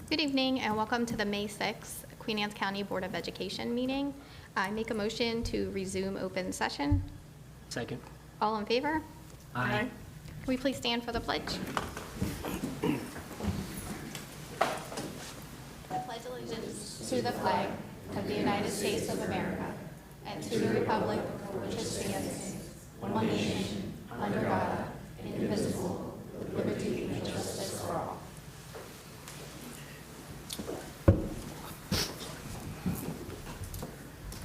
Good evening and welcome to the May 6th Queen Anne's County Board of Education meeting. I make a motion to resume open session. Second. All in favor? Aye. Can we please stand for the pledge? I pledge allegiance to the flag of the United States of America and to the republic which stands one nation under God, indivisible, with liberty and justice for all.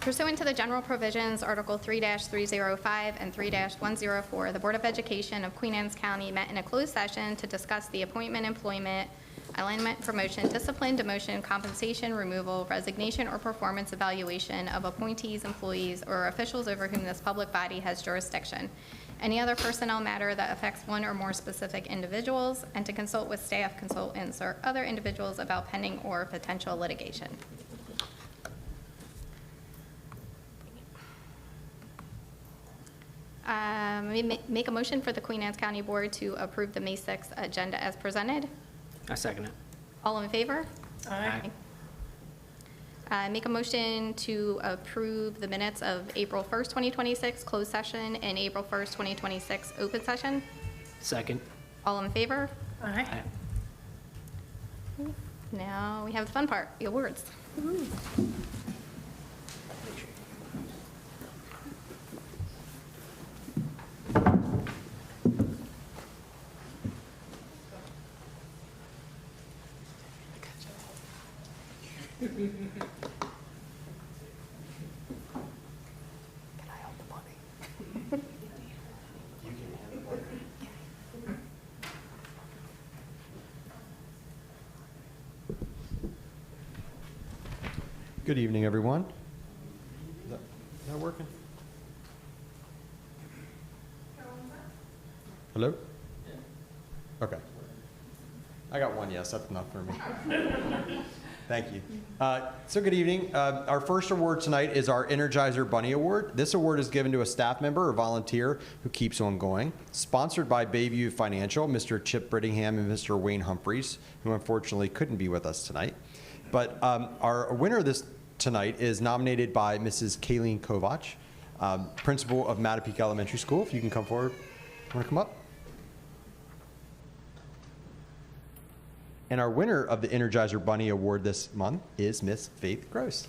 Pursuant to the general provisions, Article 3-305 and 3-104, the Board of Education of Queen Anne's County met in a closed session to discuss the appointment, employment, alignment, promotion, discipline, demotion, compensation, removal, resignation, or performance evaluation of appointees, employees, or officials over whom this public body has jurisdiction. Any other personnel matter that affects one or more specific individuals, and to consult with staff, consultants, or other individuals about pending or potential litigation. Make a motion for the Queen Anne's County Board to approve the May 6th agenda as presented. I second it. All in favor? Aye. Make a motion to approve the minutes of April 1st, 2026 closed session and April 1st, 2026 open session. Second. All in favor? Aye. Now we have the fun part, the awards. Good evening, everyone. Is that working? Hello? Okay. I got one yes, that's enough for me. Thank you. So good evening. Our first award tonight is our Energizer Bunny Award. This award is given to a staff member or volunteer who keeps on going. Sponsored by Bayview Financial, Mr. Chip Brittingham and Mr. Wayne Humphreys, who unfortunately couldn't be with us tonight. But our winner this tonight is nominated by Mrs. Kayleen Kovach, principal of Mattapique Elementary School. If you can come forward. Want to come up? And our winner of the Energizer Bunny Award this month is Miss Faith Gross.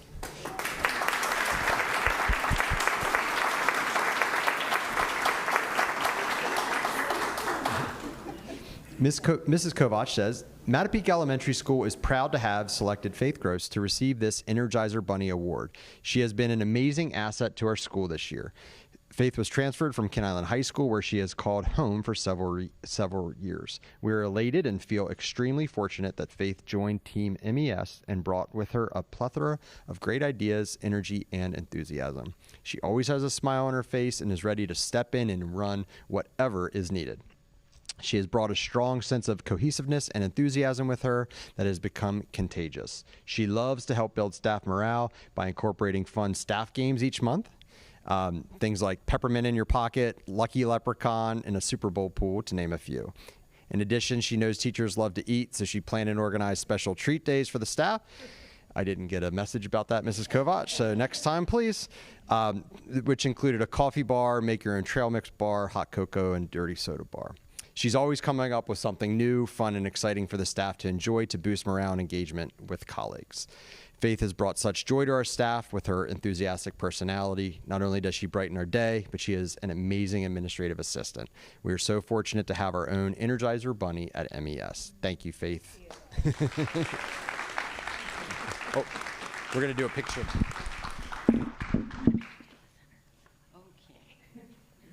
Mrs. Kovach says, Mattapique Elementary School is proud to have selected Faith Gross to receive this Energizer Bunny Award. She has been an amazing asset to our school this year. Faith was transferred from Ken Island High School, where she has called home for several years. We are elated and feel extremely fortunate that Faith joined Team MES and brought with her a plethora of great ideas, energy, and enthusiasm. She always has a smile on her face and is ready to step in and run whatever is needed. She has brought a strong sense of cohesiveness and enthusiasm with her that has become contagious. She loves to help build staff morale by incorporating fun staff games each month. Things like Peppermint in Your Pocket, Lucky Leprechaun, and a Super Bowl pool, to name a few. In addition, she knows teachers love to eat, so she planned and organized special treat days for the staff. I didn't get a message about that, Mrs. Kovach, so next time, please, which included a coffee bar, make your own trail mix bar, hot cocoa, and dirty soda bar. She's always coming up with something new, fun, and exciting for the staff to enjoy to boost morale and engagement with colleagues. Faith has brought such joy to our staff with her enthusiastic personality. Not only does she brighten our day, but she is an amazing administrative assistant. We are so fortunate to have our own Energizer Bunny at MES. Thank you, Faith. Oh, we're going to do a picture. Okay.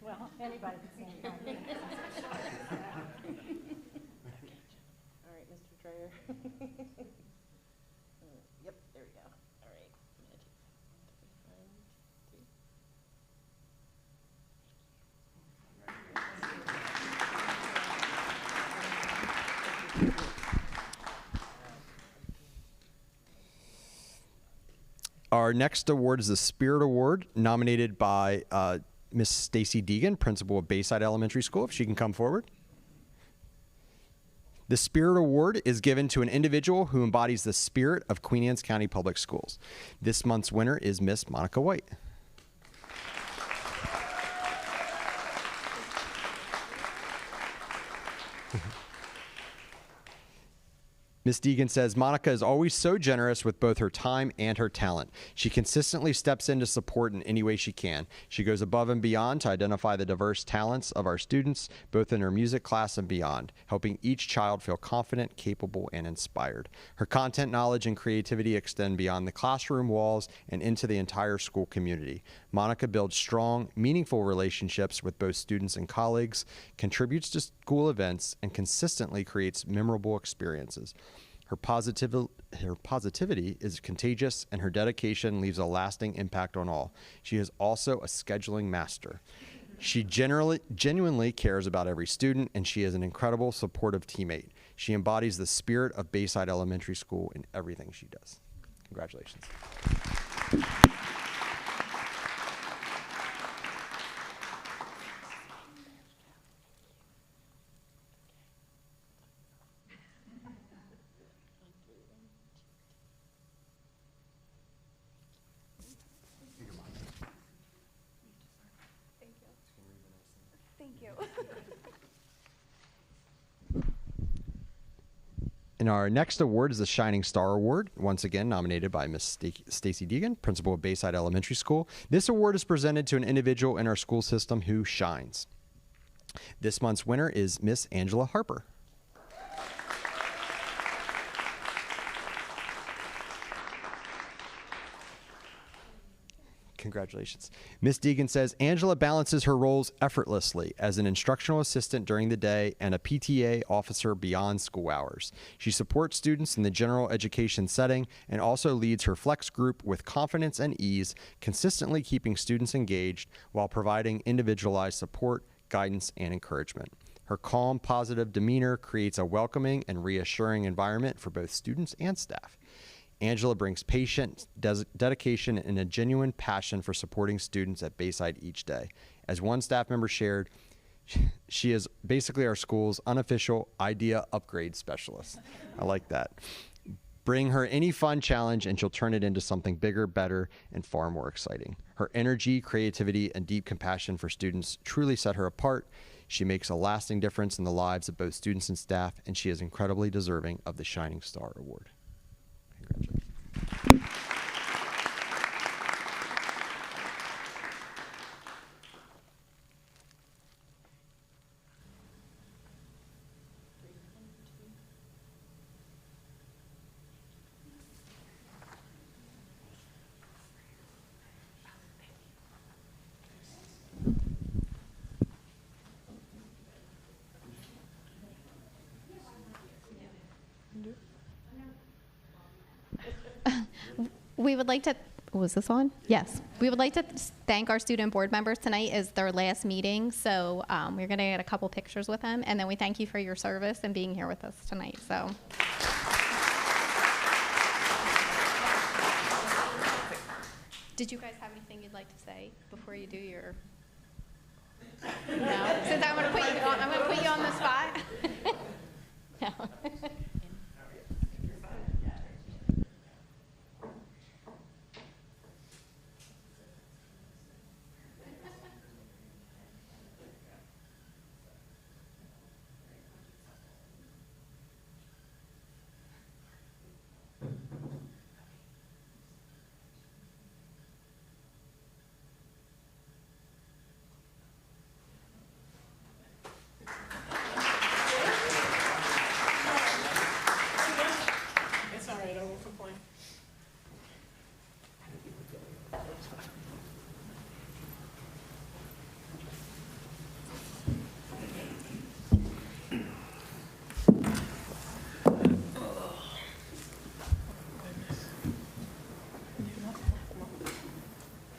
Well, anybody can stand by. All right, Mr. Dreyer. Yep, there we go. All right. Our next award is the Spirit Award, nominated by Miss Stacy Deegan, principal of Bayside Elementary School. If she can come forward. The Spirit Award is given to an individual who embodies the spirit of Queen Anne's County Public Schools. This month's winner is Miss Monica White. Ms. Deegan says, Monica is always so generous with both her time and her talent. She consistently steps in to support in any way she can. She goes above and beyond to identify the diverse talents of our students, both in her music class and beyond, helping each child feel confident, capable, and inspired. Her content knowledge and creativity extend beyond the classroom walls and into the entire school community. Monica builds strong, meaningful relationships with both students and colleagues, contributes to school events, and consistently creates memorable experiences. Her positivity is contagious, and her dedication leaves a lasting impact on all. She is also a scheduling master. She genuinely cares about every student, and she is an incredible supportive teammate. She embodies the spirit of Bayside Elementary School in everything she does. Congratulations. Thank you. And our next award is the Shining Star Award, once again nominated by Miss Stacy Deegan, principal of Bayside Elementary School. This award is presented to an individual in our school system who shines. This month's winner is Miss Angela Harper. Congratulations. Ms. Deegan says, Angela balances her roles effortlessly as an instructional assistant during the day and a PTA officer beyond school hours. She supports students in the general education setting and also leads her flex group with confidence and ease, consistently keeping students engaged while providing individualized support, guidance, and encouragement. Her calm, positive demeanor creates a welcoming and reassuring environment for both students and staff. Angela brings patience, dedication, and a genuine passion for supporting students at Bayside each day. As one staff member shared, she is basically our school's unofficial idea upgrade specialist. I like that. Bring her any fun challenge and she'll turn it into something bigger, better, and far more exciting. Her energy, creativity, and deep compassion for students truly set her apart. She makes a lasting difference in the lives of both students and staff, and she is incredibly deserving of the Shining Star Award. Congratulations. We would like to, was this on? Yes. We would like to thank our student board members. Tonight is their last meeting, so we're going to get a couple pictures with them, and then we thank you for your service and being here with us tonight. So, did you guys have anything you'd like to say before you do your? No. Since I'm going to put you on the spot. No.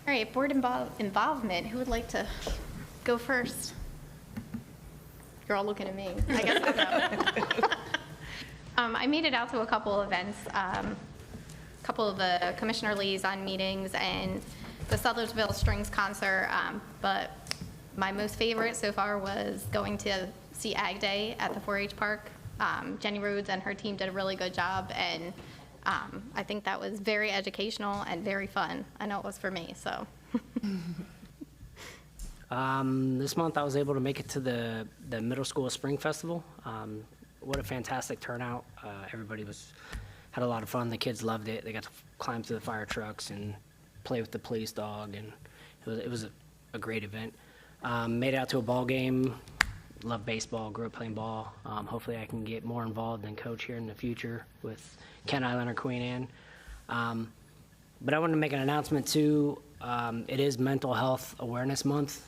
All right, board involvement. Who would like to go first? You're all looking at me. I guess I'll go. I made it out to a couple events, a couple of the commissioner liaison meetings and the Sudlersville Strings concert, but my most favorite so far was going to see Ag Day at the 4-H park Jenny Rhodes and her team did a really good job, and I think that was very educational and very fun. I know it was for me, so. This month I was able to make it to the middle school spring festival. What a fantastic turnout. Everybody had a lot of fun. The kids loved it. They got to climb through the fire trucks and play with the police dog, and it was a great event. Made it out to a ball game. Love baseball, grew up playing ball. Hopefully I can get more involved and coach here in the future with Kent Island or Queen Anne. But I wanted to make an announcement too. It is Mental Health Awareness Month.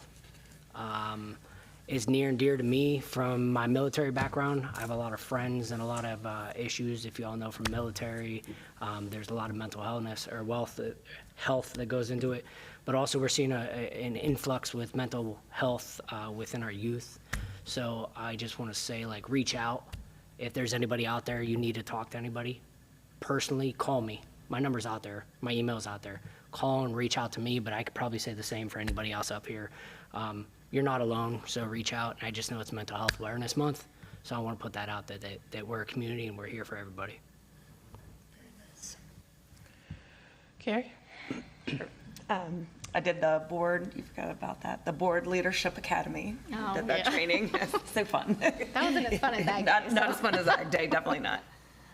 Is near and dear to me from my military background. I have a lot of friends and a lot of issues, if you all know from military. There's a lot of mental health that goes into it. But also we're seeing an influx with mental health within our youth. So I just want to say, like, reach out. If there's anybody out there, you need to talk to anybody, personally, call me. My number's out there. My email's out there. Call and reach out to me, but I could probably say the same for anybody else up here. You're not alone, so reach out. I just know it's Mental Health Awareness Month, so I want to put that out there, that we're a community and we're here for everybody. Carrie? I did the board, you forgot about that, the Board Leadership Academy. Oh, Did that yeah. training. So fun. That wasn't as fun as Ag Not Day, not so. as fun as Ag Day, definitely not.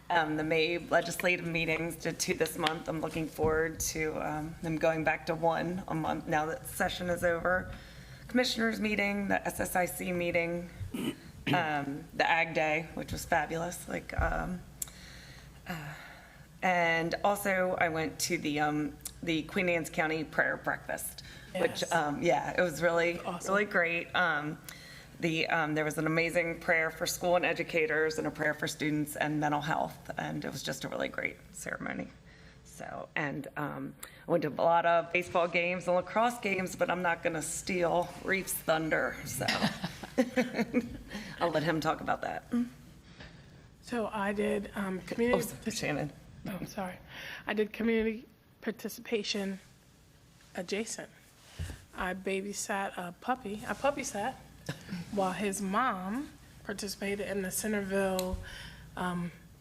The May legislative meetings did 2 this month. I'm looking forward to them going back to 1 a month now that session is over. Commissioners meeting, the SSIC meeting, the Ag Day, which was fabulous. And also I went to the Queen Anne's County Prayer Breakfast, which, Yes. it was really, Awesome. really great. There was an amazing prayer for school and educators and a prayer for students and mental health, and it was just a really great ceremony. So, and I went to a lot of baseball games and lacrosse games, but I'm not going to steal Reef's thunder, so I'll let him talk about that. So I did Oh, community, Shannon. oh, I'm sorry. I did community participation adjacent. I babysat a puppy. I puppy sat while his mom participated in the Centerville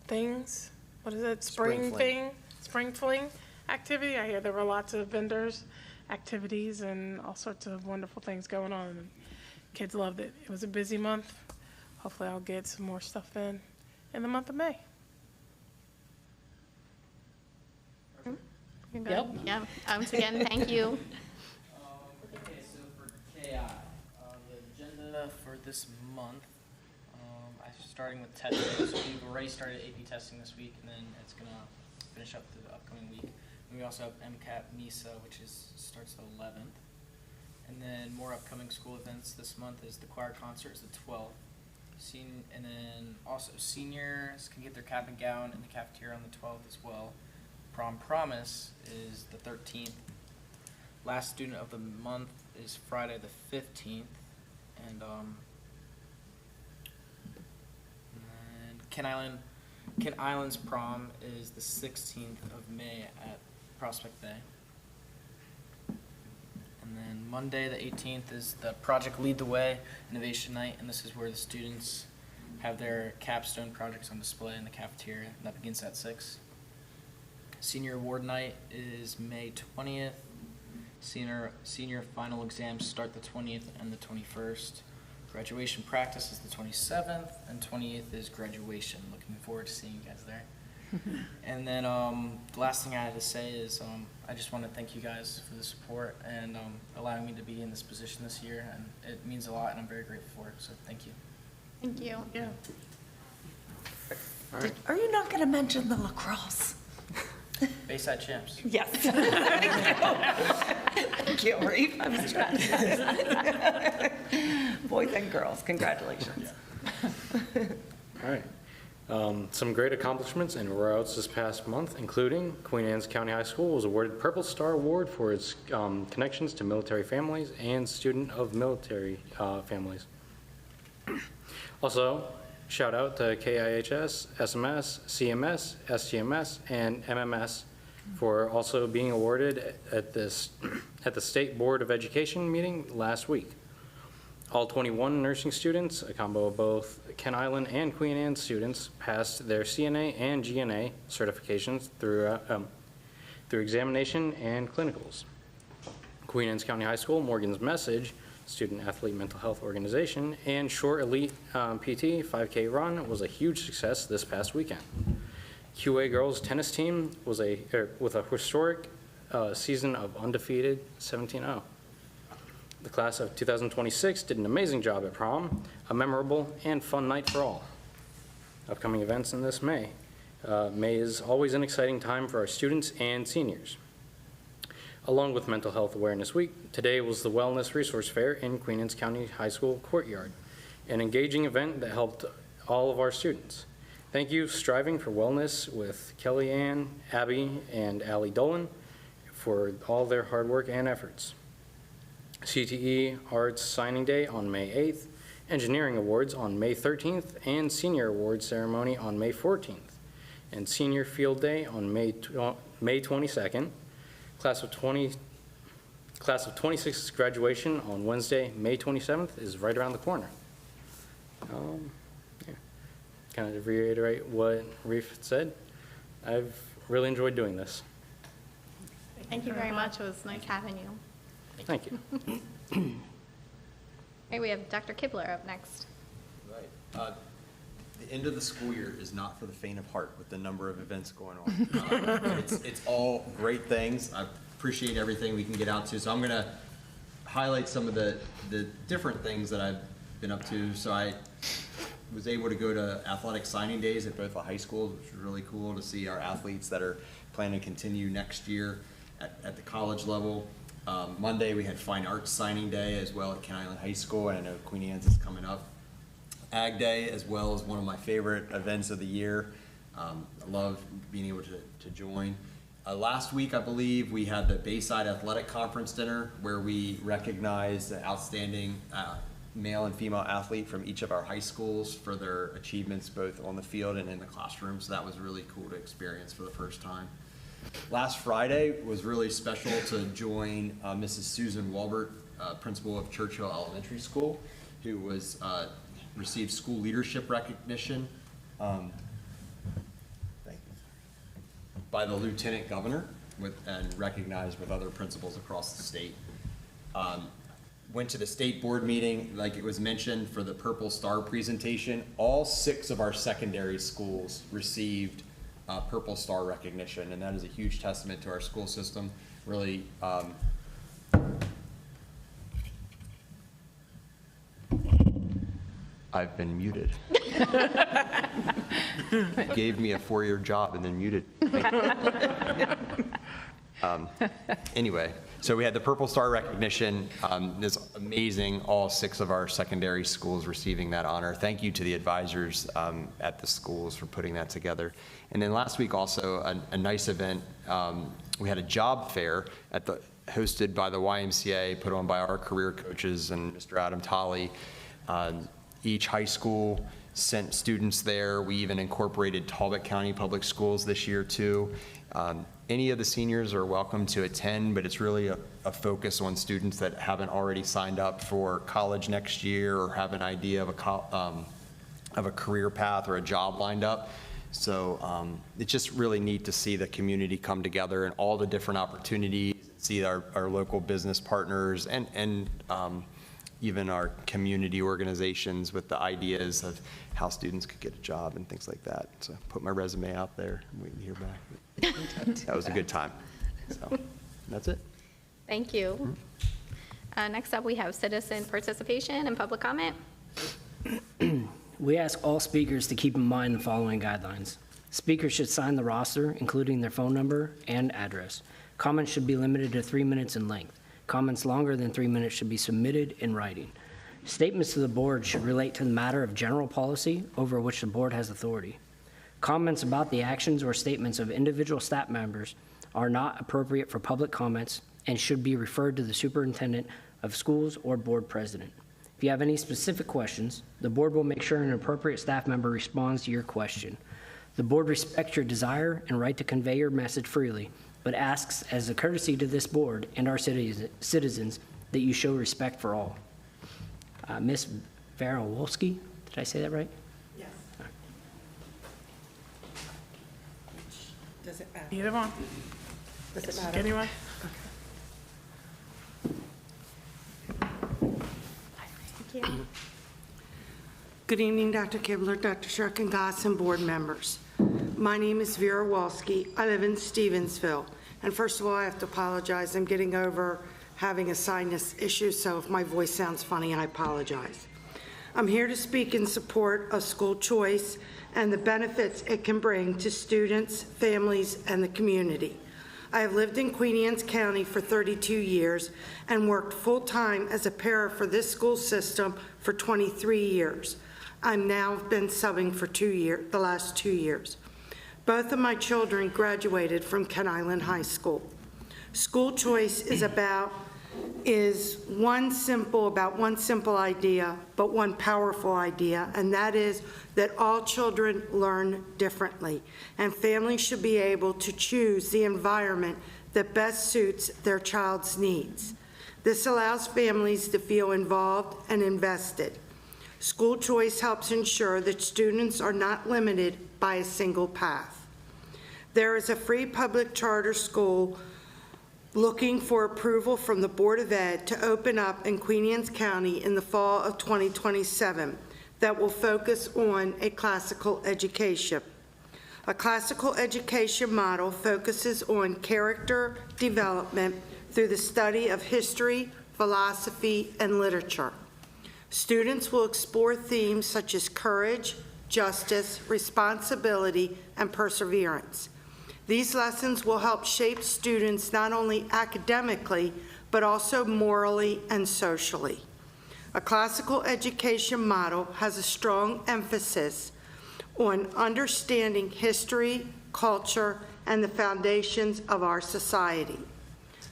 things. What is it? Spring Fling. Spring Fling activity. I hear there were lots of vendors, activities, and all sorts of wonderful things going on. Kids loved it. It was a busy month. Hopefully I'll get some more stuff in the month of May. You're good. Yeah. Once again, thank you. Okay, so for KI, the agenda for this month, starting with testing. So we've already started AP testing this week, and then it's gonna finish up the upcoming week. And we also have MCAT MISA, which starts the 11th. And then more upcoming school events this month is the choir concert is the 12th. And then also seniors can get their cap and gown in the cafeteria on the 12th as well. Prom Promise is the 13th. Last student of the month is Friday the 15th. And Kent Island's prom is the 16th of May at Prospect Bay. And then Monday the 18th is the Project Lead the Way Innovation Night, and this is where the students have their capstone projects on display in the cafeteria, and that begins at 6. Senior Award Night is May 20th. Senior final exams start the 20th and the 21st. Graduation practice is the 27th, and 28th is graduation. Looking forward to seeing you guys there. And then the last thing I had to say is I just want to thank you guys for the support and allowing me to be in this position this year, and it means a lot, and I'm very grateful for it, so thank you. Thank you. Yeah. Are you not going to mention the lacrosse? Bayside champs. Yes. Thank you, Reef. I was trying to. Boys and girls, congratulations. All right. Some great accomplishments and rollouts this past month, including Queen Anne's County High School was awarded Purple Star Award for its connections to military families and student of military families. Also, shout out to KIHS, SMS, CMS, STMS, and MMS for also being awarded at the State Board of Education meeting last week. All 21 nursing students, a combo of both Kent Island and Queen Anne students, passed their CNA and GNA certifications through examination and clinicals. Queen Anne's County High School, Morgan's Message, Student Athlete Mental Health Organization, and Short Elite PT 5K Run was a huge success this past weekend. QA girls tennis team was with a historic season of undefeated 17-0. The class of 2026 did an amazing job at prom, a memorable and fun night for all. Upcoming events in this May. May is always an exciting time for our students and seniors. Along with Mental Health Awareness Week, today was the Wellness Resource Fair in Queen Anne's County High School courtyard, an engaging event that helped all of our students. Thank you, Striving for Wellness with Kelly Ann, Abby, and Allie Dolan for all their hard work and efforts. CTE Arts Signing Day on May 8th, Engineering Awards on May 13th, and Senior Awards Ceremony on May 14th, and Senior Field Day on May 22nd. Class of 26's graduation on Wednesday, May 27th is right around the corner. Kind of to reiterate what Reef said, I've really enjoyed doing this. Thank you very much. It was nice having you. Thank you. Okay, we have Dr. Kibler up next. Right. The end of the school year is not for the faint of heart with the number of events going on. It's all great things. I appreciate everything we can get out to. So I'm going to highlight some of the different things that I've been up to. So I was able to go to athletic signing days at both the high schools, which was really cool to see our athletes that are planning to continue next year at the college level. Monday we had Fine Arts Signing Day as well at Kent Island High School, and I know Queen Anne's is coming up. Ag Day as well is one of my favorite events of the year. I love being able to join. Last week, I believe, we had the Bayside Athletic Conference dinner where we recognized the outstanding male and female athlete from each of our high schools for their achievements both on the field and in the classroom. So that was really cool to experience for the first time. Last Friday was really special to join Mrs. Susan Walbert, principal of Churchill Elementary School, who was received school leadership recognition by the Lieutenant Governor and recognized with other principals across the state. Went to the state board meeting, like it was mentioned, for the Purple Star presentation. All 6 of our secondary schools received Purple Star recognition, and that is a huge testament to our school system. Really, I've been muted. Gave me a 4-year job and then muted. Anyway, so we had the Purple Star recognition. It's amazing, all 6 of our secondary schools receiving that honor. Thank you to the advisors at the schools for putting that together. And then last week also a nice event. We had a job fair hosted by the YMCA, put on by our career coaches and Mr. Adam Tolley. Each high school sent students there. We even incorporated Talbot County Public Schools this year too. Any of the seniors are welcome to attend, but it's really a focus on students that haven't already signed up for college next year or have an idea of a career path or a job lined up. So it's just really neat to see the community come together and all the different opportunities, see our local business partners and even our community organizations with the ideas of how students could get a job and things like that. So put my resume out there and wait to hear back. That was a good time. So that's it. Thank you. Next up, we have citizen participation and public comment. We ask all speakers to keep in mind the following guidelines. Speakers should sign the roster, including their phone number and address. Comments should be limited to 3 minutes in length. Comments longer than 3 minutes should be submitted in writing. Statements to the board should relate to the matter of general policy over which the board has authority. Comments about the actions or statements of individual staff members are not appropriate for public comments and should be referred to the superintendent of schools or board president. If you have any specific questions, the board will make sure an appropriate staff member responds to your question. The board respects your desire and right to convey your message freely, but asks as a courtesy to this board and our citizens that you show respect for all. Ms. Varowolski, did I say that right? Yes. Does it matter? Either one. Does it matter? Anyone? Good evening, Dr. Kibler, Dr. Shirkin, Goss, and board members. My name is Vera Walski. I live in Stevensville. And first of all, I have to apologize. I'm getting over having a sinus issue, so if my voice sounds funny, I apologize. I'm here to speak in support of school choice and the benefits it can bring to students, families, and the community. I have lived in Queen Anne's County for 32 years and worked full-time as a para for this school system for 23 years. I've now been subbing for the last 2 years. Both of my children graduated from Kent Island High School. School choice is about one simple idea, but one powerful idea, and that is that all children learn differently, and families should be able to choose the environment that best suits their child's needs. This allows families to feel involved and invested. School choice helps ensure that students are not limited by a single path. There is a free public charter school looking for approval from the Board of Ed to open up in Queen Anne's County in the fall of 2027 that will focus on a classical education. A classical education model focuses on character development through the study of history, philosophy, and literature. Students will explore themes such as courage, justice, responsibility, and perseverance. These lessons will help shape students not only academically, but also morally and socially. A classical education model has a strong emphasis on understanding history, culture, and the foundations of our society.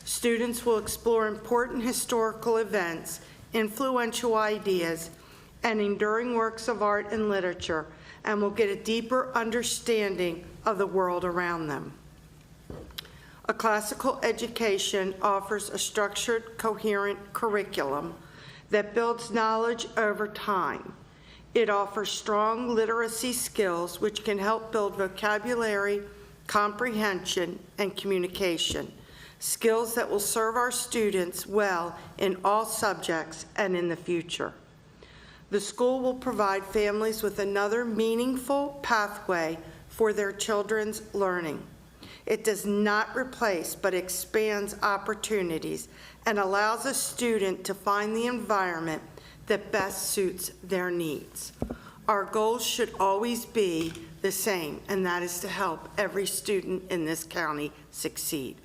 Students will explore important historical events, influential ideas, and enduring works of art and literature, and will get a deeper understanding of the world around them. A classical education offers a structured, coherent curriculum that builds knowledge over time. It offers strong literacy skills which can help build vocabulary, comprehension, and communication, skills that will serve our students well in all subjects and in the future. The school will provide families with another meaningful pathway for their children's learning. It does not replace but expands opportunities and allows a student to find the environment that best suits their needs. Our goals should always be the same, and that is to help every student in this county succeed.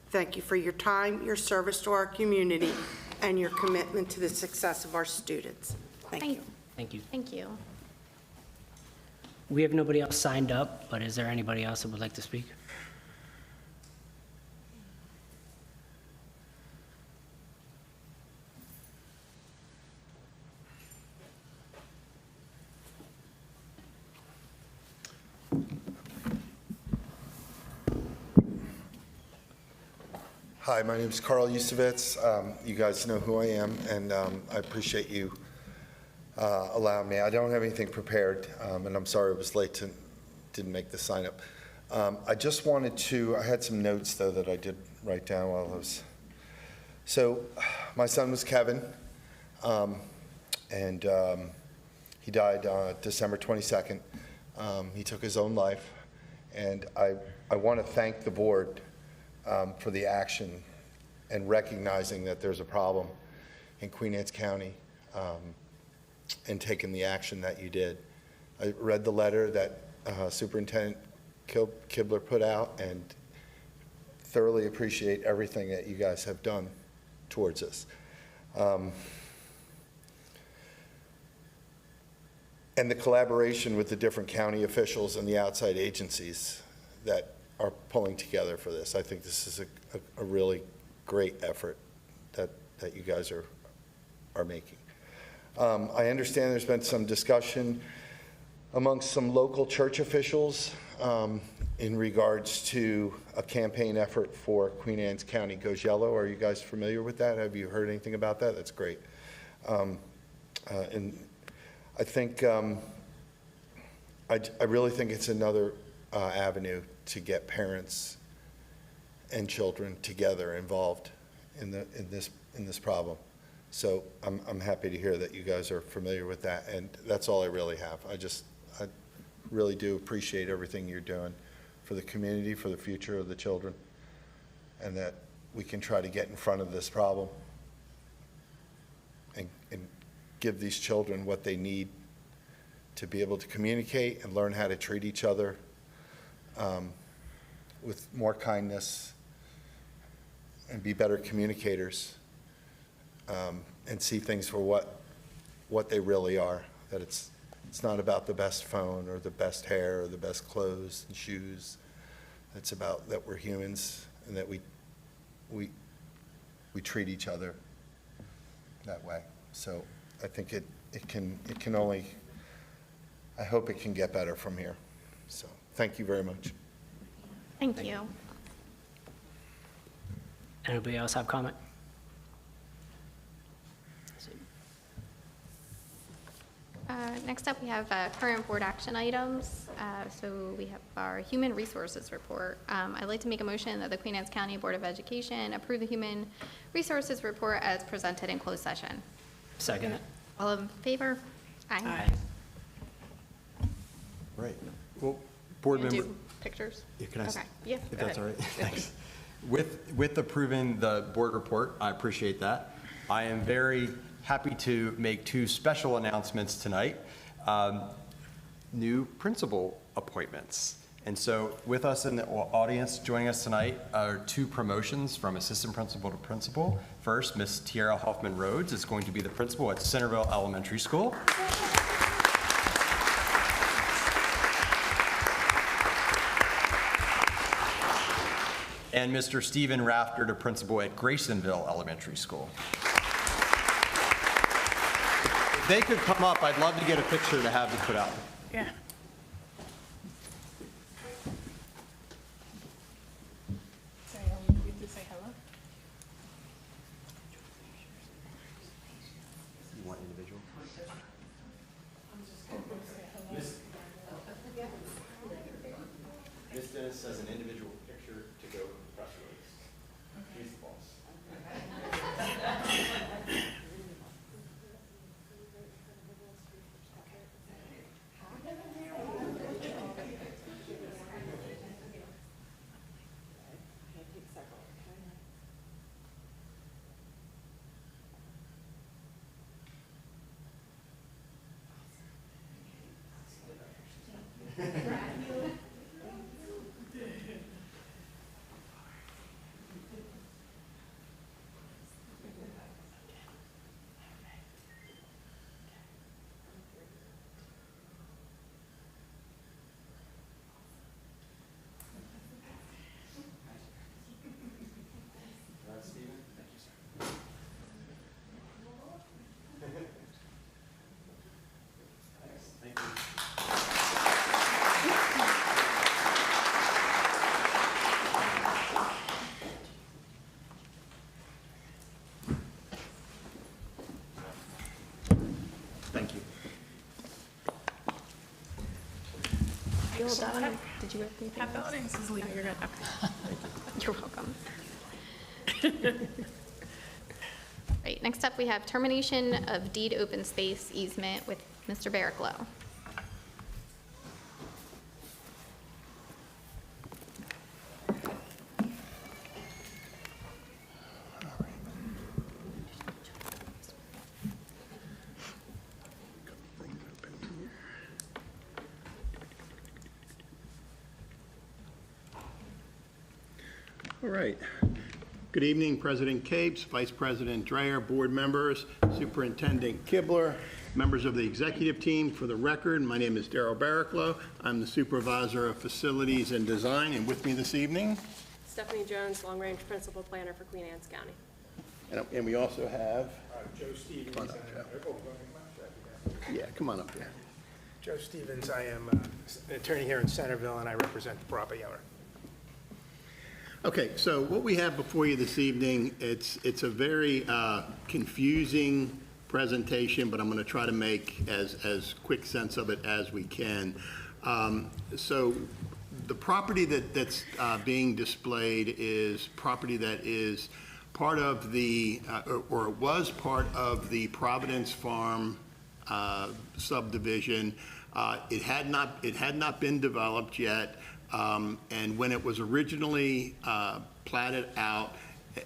Thank you for your time, your service to our community, and your commitment to the success of our students. Thank you. Thank you. Thank you. We have nobody else signed up, but is there anybody else that would like to speak? Hi, my name is Carl Yusevitz. You guys know who I am, and I appreciate you allowing me. I don't have anything prepared, and I'm sorry I was late and didn't make the sign up. I just wanted to, I had some notes, though, that I did write down while I was. So my son was Kevin, and he died December 22nd. He took his own life, and I want to thank the board for the action and recognizing that there's a problem in Queen Anne's County and taking the action that you did. I read the letter that Superintendent Kibler put out and thoroughly appreciate everything that you guys have done towards us. And the collaboration with the different county officials and the outside agencies that are pulling together for this. I think this is a really great effort that you guys are making. I understand there's been some discussion amongst some local church officials in regards to a campaign effort for Queen Anne's County Goes Yellow. Are you guys familiar with that? Have you heard anything about that? That's great. And I think, I really think it's another avenue to get parents and children together involved in this problem. So I'm happy to hear that you guys are familiar with that, and that's all I really have. I really do appreciate everything you're doing for the community, for the future of the children, and that we can try to get in front of this problem and give these children what they need to be able to communicate and learn how to treat each other with more kindness and be better communicators, and see things for what they really are, that it's not about the best phone or the best hair or the best clothes and shoes. It's about that we're humans and that we treat each other that way. So I think it can only, I hope it can get better from here. So thank you very much. Thank you. Anybody else have comment? Next up, we have current board action items. So we have our Human Resources Report. I'd like to make a motion that the Queen Anne's County Board of Education approve the Human Resources Report as presented in closed session. Second. All in favor? Aye. Right. Well, board Gonna member. do pictures? Yeah, can I Okay, yeah, If go that's ahead. all right. Thanks. With approving the board report, I appreciate that. I am very happy to make two special announcements tonight. New principal appointments. And so with us in the audience, joining us tonight are two promotions from assistant principal to principal. First, Miss Tiara Hoffman Rhodes is going to be the principal at Centerville Elementary School. And Mr. Stephen Rafter to principal at Graysonville Elementary School. If they could come up, I'd love to get a picture to have you put out. Yeah. Say, you to say hello? You want individual? Miss Dennis says an individual picture to go with the press release. She's the boss. Thank you. You all done? Did you have anything Happy else? holidays. This is Lena. You're good. Okay. You're welcome. Right, next up, we have termination of deed open space easement with Mr. Barricklow. All right. Good evening, President Capes, Vice President Dreyer, board members, Superintendent Kibler, members of the executive team. For the record, my name is Darryl Barricklow. I'm the Supervisor of Facilities and Design, and with me this evening, Stephanie Jones, Long Range Principal Planner for Queen Anne's County. and we also have, Joe Stevens. Come on up, Joe. Yeah, come on up here. Joe Stevens, I am an attorney here in Centerville, and I represent the property owner. Okay, so what we have before you this evening, it's a very confusing presentation, but I'm going to try to make as quick sense of it as we can. So the property that's being displayed is property that is part of the, or it was part of the Providence Farm subdivision. It had not been developed yet, and when it was originally platted out,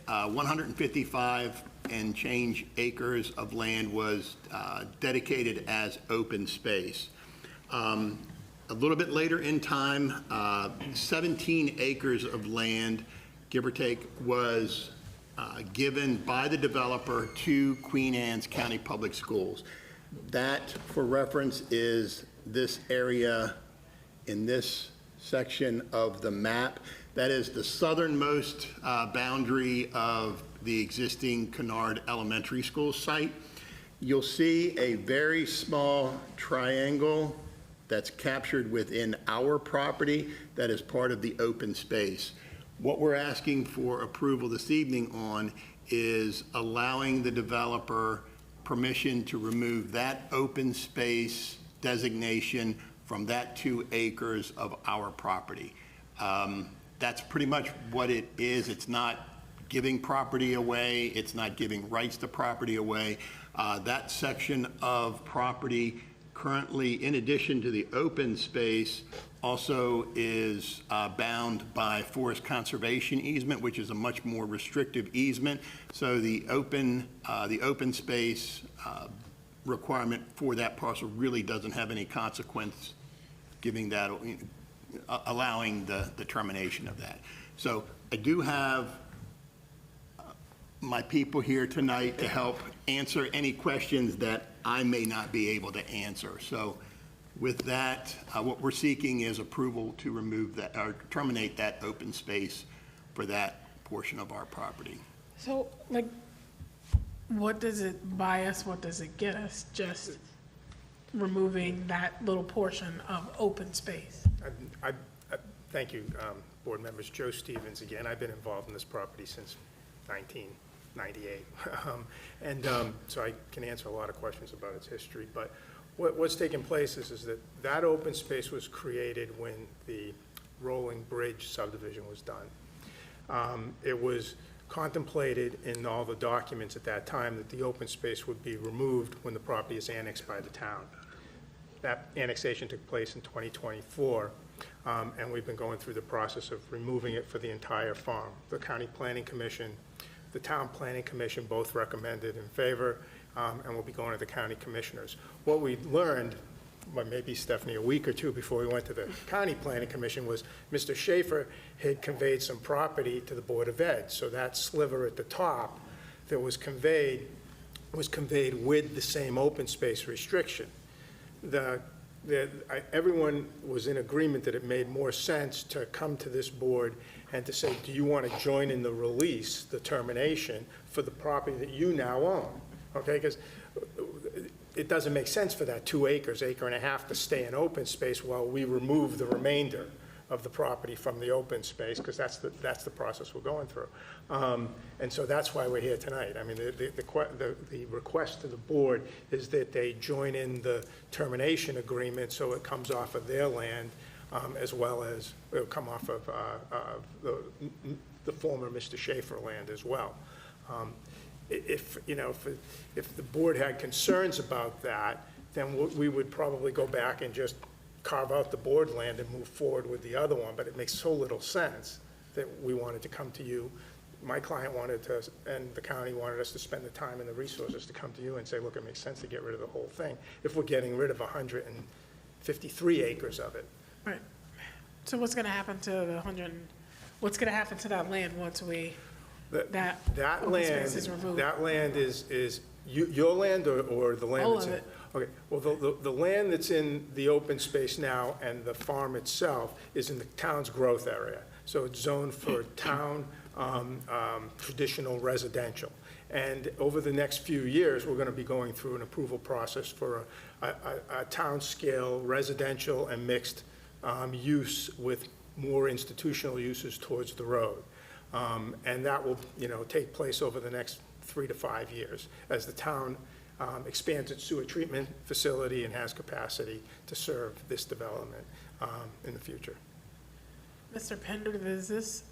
155 and change acres of land was dedicated as open space. A little bit later in time, 17 acres of land, give or take, was given by the developer to Queen Anne's County Public Schools. That, for reference, is this area in this section of the map. That is the southernmost boundary of the existing Kennard Elementary School site. You'll see a very small triangle that's captured within our property that is part of the open space. What we're asking for approval this evening on is allowing the developer permission to remove that open space designation from that 2 acres of our property. That's pretty much what it is. It's not giving property away. It's not giving rights to property away. That section of property currently, in addition to the open space, also is bound by forest conservation easement, which is a much more restrictive easement. So the open space requirement for that parcel really doesn't have any consequence, giving that, allowing the termination of that. So I do have my people here tonight to help answer any questions that I may not be able to answer. So with that, what we're seeking is approval to remove that, or terminate that open space for that portion of our property. So, like, what does it buy us? What does it get us? Just removing that little portion of open space? I thank you, board members. Joe Stevens again. I've been involved in this property since 1998. So I can answer a lot of questions about its history. But what's taken place is that open space was created when the Rolling Bridge subdivision was done. It was contemplated in all the documents at that time that the open space would be removed when the property is annexed by the town. That annexation took place in 2024, and we've been going through the process of removing it for the entire farm. The County Planning Commission, the Town Planning Commission both recommended in favor, and we'll be going to the county commissioners. What we learned, well, maybe Stephanie, a week or two before we went to the County Planning Commission, was Mr. Schaefer had conveyed some property to the Board of Ed. So that sliver at the top that was conveyed with the same open space restriction. Everyone was in agreement that it made more sense to come to this board and to say, do you want to join in the release, the termination, for the property that you now own? Okay, because it doesn't make sense for that 2 acres, acre and a half, to stay in open space while we remove the remainder of the property from the open space, because that's the process we're going through. And so that's why we're here tonight. I mean, the request to the board is that they join in the termination agreement so it comes off of their land, as well as it'll come off of the former Mr. Schaefer land as well. If the board had concerns about that, then we would probably go back and just carve out the board land and move forward with the other one, but it makes so little sense that we wanted to come to you. My client wanted to, and the county wanted us to spend the time and the resources to come to you and say, look, it makes sense to get rid of the whole thing if we're getting rid of 153 acres of it. Right. So what's going to happen to the what's going to happen to that land once that open space is removed? That land is your land or the land All that's of in? it. Okay, well, the land that's in the open space now and the farm itself is in the town's growth area. So it's zoned for town traditional residential. And over the next few years, we're going to be going through an approval process for a town scale residential and mixed use with more institutional uses towards the road. And that will, take place over the next 3 to 5 years as the town expands its sewer treatment facility and has capacity to serve this development in the future. Mr. Pender, does this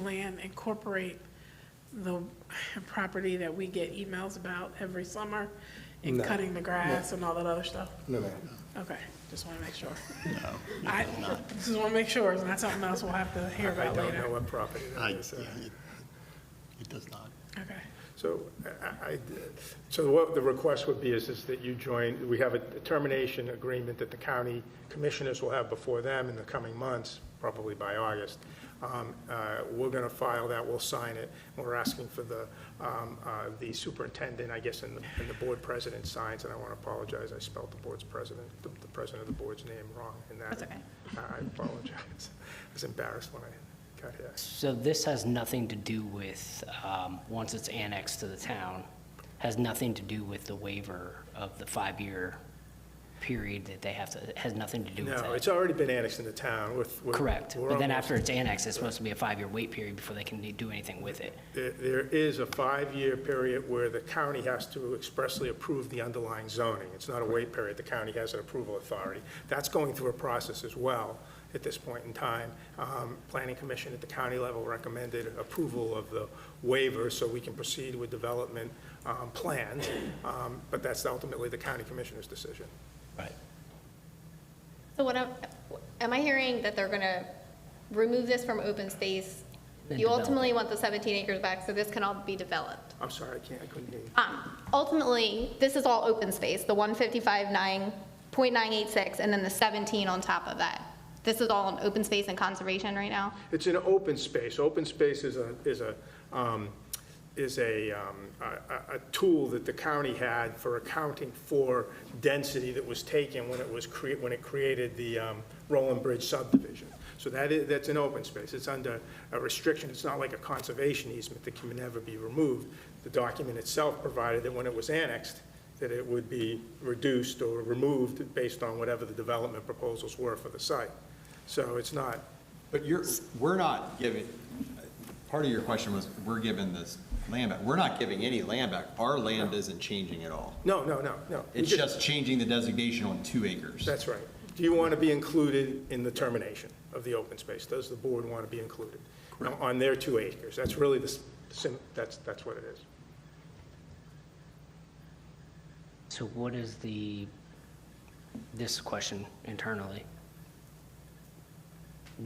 land incorporate the property that we get emails about every summer and No. cutting the grass and all that other stuff? No, ma'am. Okay, just want to make sure. I just want to make sure, it's not something else we'll have to hear I about don't later. know what property that is. It does not. Okay. So so what the request would be is that you join, we have a termination agreement that the county commissioners will have before them in the coming months, probably by August. We're going to file that, we'll sign it. We're asking for the superintendent, I guess, and the board president signs, and I want to apologize, I spelled the board's president, the president of the board's name wrong in that. That's okay. I apologize. I was embarrassed when I got here. So this has nothing to do with, once it's annexed to the town, has nothing to do with the waiver of the 5-year period that they have to, it has nothing to do with that? No, it's already been annexed in the town. Correct. But then after it's annexed, it's supposed to be a 5-year wait period before they can do anything with it. There is a 5-year period where the county has to expressly approve the underlying zoning. It's not a wait period. The county has an approval authority. That's going through a process as well at this point in time. Planning Commission at the county level recommended approval of the waiver so we can proceed with development plans, but that's ultimately the county commissioner's decision. Right. So am I hearing that they're going to remove this from open space? Then You develop ultimately it. want the 17 acres back, so this can all be developed. I'm sorry, I couldn't hear you. Ultimately, this is all open space, the 155.986, and then the 17 on top of that. This is all in open space and conservation right now? It's an open space. Open space is a tool that the county had for accounting for density that was taken when it created the Roland Bridge subdivision. So that's an open space. It's under a restriction. It's not like a conservation easement that can never be removed. The document itself provided that when it was annexed, that it would be reduced or removed based on whatever the development proposals were for the site. So it's not. But we're not giving, part of your question was, we're giving this land back. We're not giving any land back. Our land isn't changing at all. No. It's just changing the designation on 2 acres. That's right. Do you want to be included in the termination of the open space? Does the board want to be included on their 2 acres? That's really that's what it is. So what is this question internally?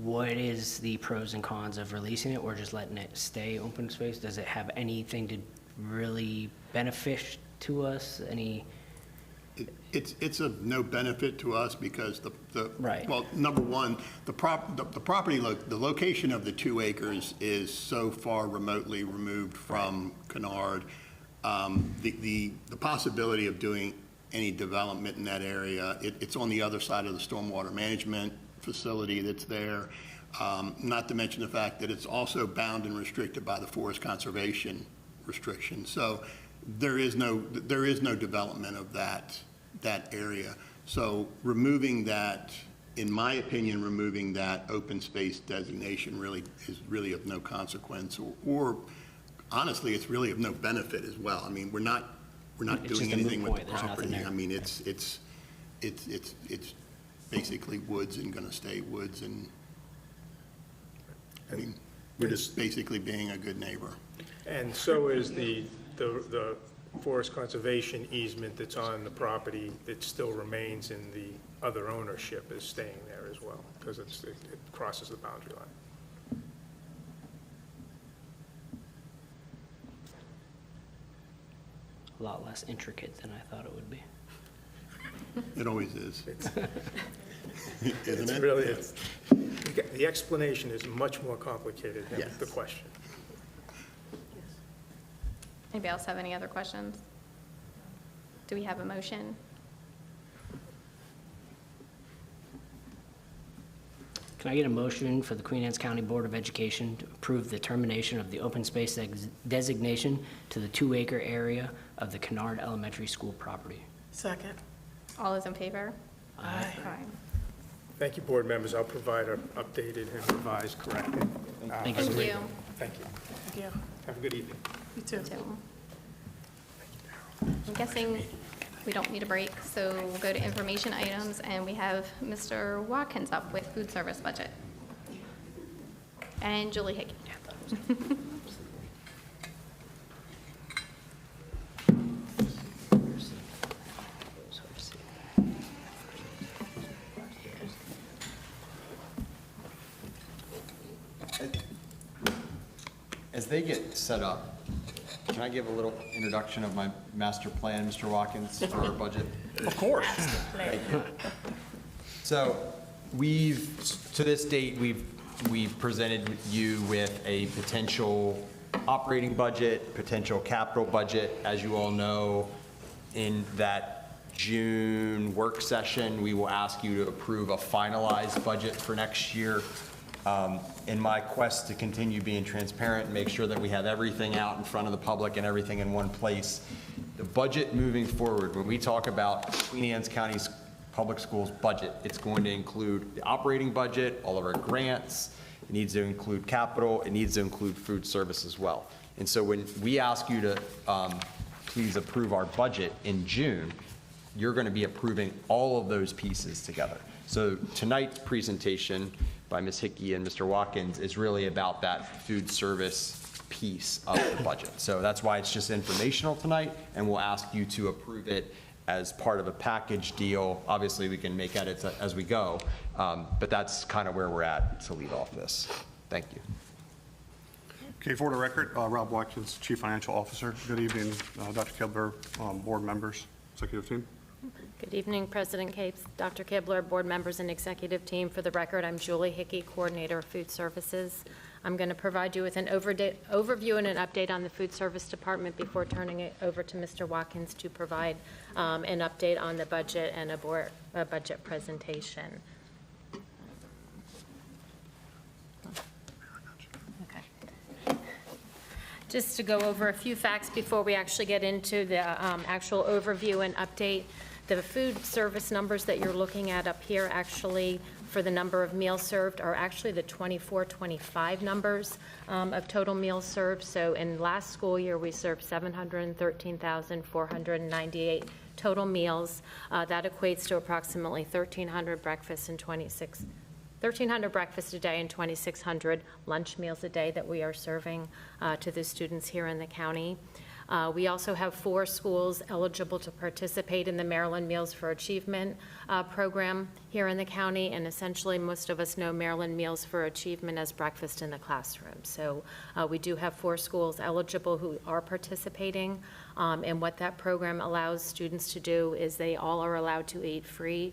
What is the pros and cons of releasing it or just letting it stay open space? Does it have anything to really benefit to us? It's of no benefit to us because Right. Well, number one, the property, the location of the 2 acres is so far remotely removed from Kennard. The possibility of doing any development in that area, it's on the other side of the stormwater management facility that's there, not to mention the fact that it's also bound and restricted by the forest conservation restriction. So there is no development of that area. So removing that, in my opinion, removing that open space designation is really of no consequence, or honestly, it's really of no benefit as well. I mean, we're not doing anything with the property. I mean, it's basically woods and going to stay woods, and I mean, we're just basically being a good neighbor. And so is the forest conservation easement that's on the property that still remains in the other ownership is staying there as well, because it crosses the boundary line. A lot less intricate than I thought it would be. It always is. It's Isn't it? really, the explanation is much more complicated than the question. Anybody else have any other questions? Do we have a motion? Can I get a motion for the Queen Anne's County Board of Education to approve the termination of the open space designation to the 2-acre area of the Kennard Elementary School property? Second. All those in favor? Aye. Thank you, board members. I'll provide an updated and revised corrected. Thank you. Thank you. Thank you. Thank you. Have a good evening. You too. Too. I'm guessing we don't need a break, so we'll go to information items, and we have Mr. Watkins up with food service budget. And Julie Hickey. As they get set up, can I give a little introduction of my master plan, Mr. Watkins, for our budget? Of course. Thank you. So to this date, we've presented you with a potential operating budget, potential capital budget. As you all know, in that June work session, we will ask you to approve a finalized budget for next year. In my quest to continue being transparent and make sure that we have everything out in front of the public and everything in one place, the budget moving forward, when we talk about Queen Anne's County's public schools budget, it's going to include the operating budget, all of our grants, it needs to include capital, it needs to include food service as well. And so when we ask you to please approve our budget in June, you're going to be approving all of those pieces together. So tonight's presentation by Ms. Hickey and Mr. Watkins is really about that food service piece of the budget. So that's why it's just informational tonight, and we'll ask you to approve it as part of a package deal. Obviously, we can make edits as we go, but that's kind of where we're at to lead off this. Thank you. Okay, for the record, Rob Watkins, Chief Financial Officer. Good evening, Dr. Kibler, board members, executive team. Good evening, President Capes, Dr. Kibler, board members, and executive team. For the record, I'm Julie Hickey, Coordinator of Food Services. I'm going to provide you with an overview and an update on the Food Service Department before turning it over to Mr. Watkins to provide an update on the budget and a budget presentation. Okay. Just to go over a few facts before we actually get into the actual overview and update. The food service numbers that you're looking at up here actually for the number of meals served are actually the 24-25 numbers of total meals served. So in last school year, we served 713,498 total meals. That equates to approximately 1,300 breakfasts and 1,300 breakfasts a day and 2,600 lunch meals a day that we are serving to the students here in the county. We also have 4 schools eligible to participate in the Maryland Meals for Achievement program here in the county, and essentially most of us know Maryland Meals for Achievement as breakfast in the classroom. So we do have 4 schools eligible who are participating, and what that program allows students to do is they all are allowed to eat free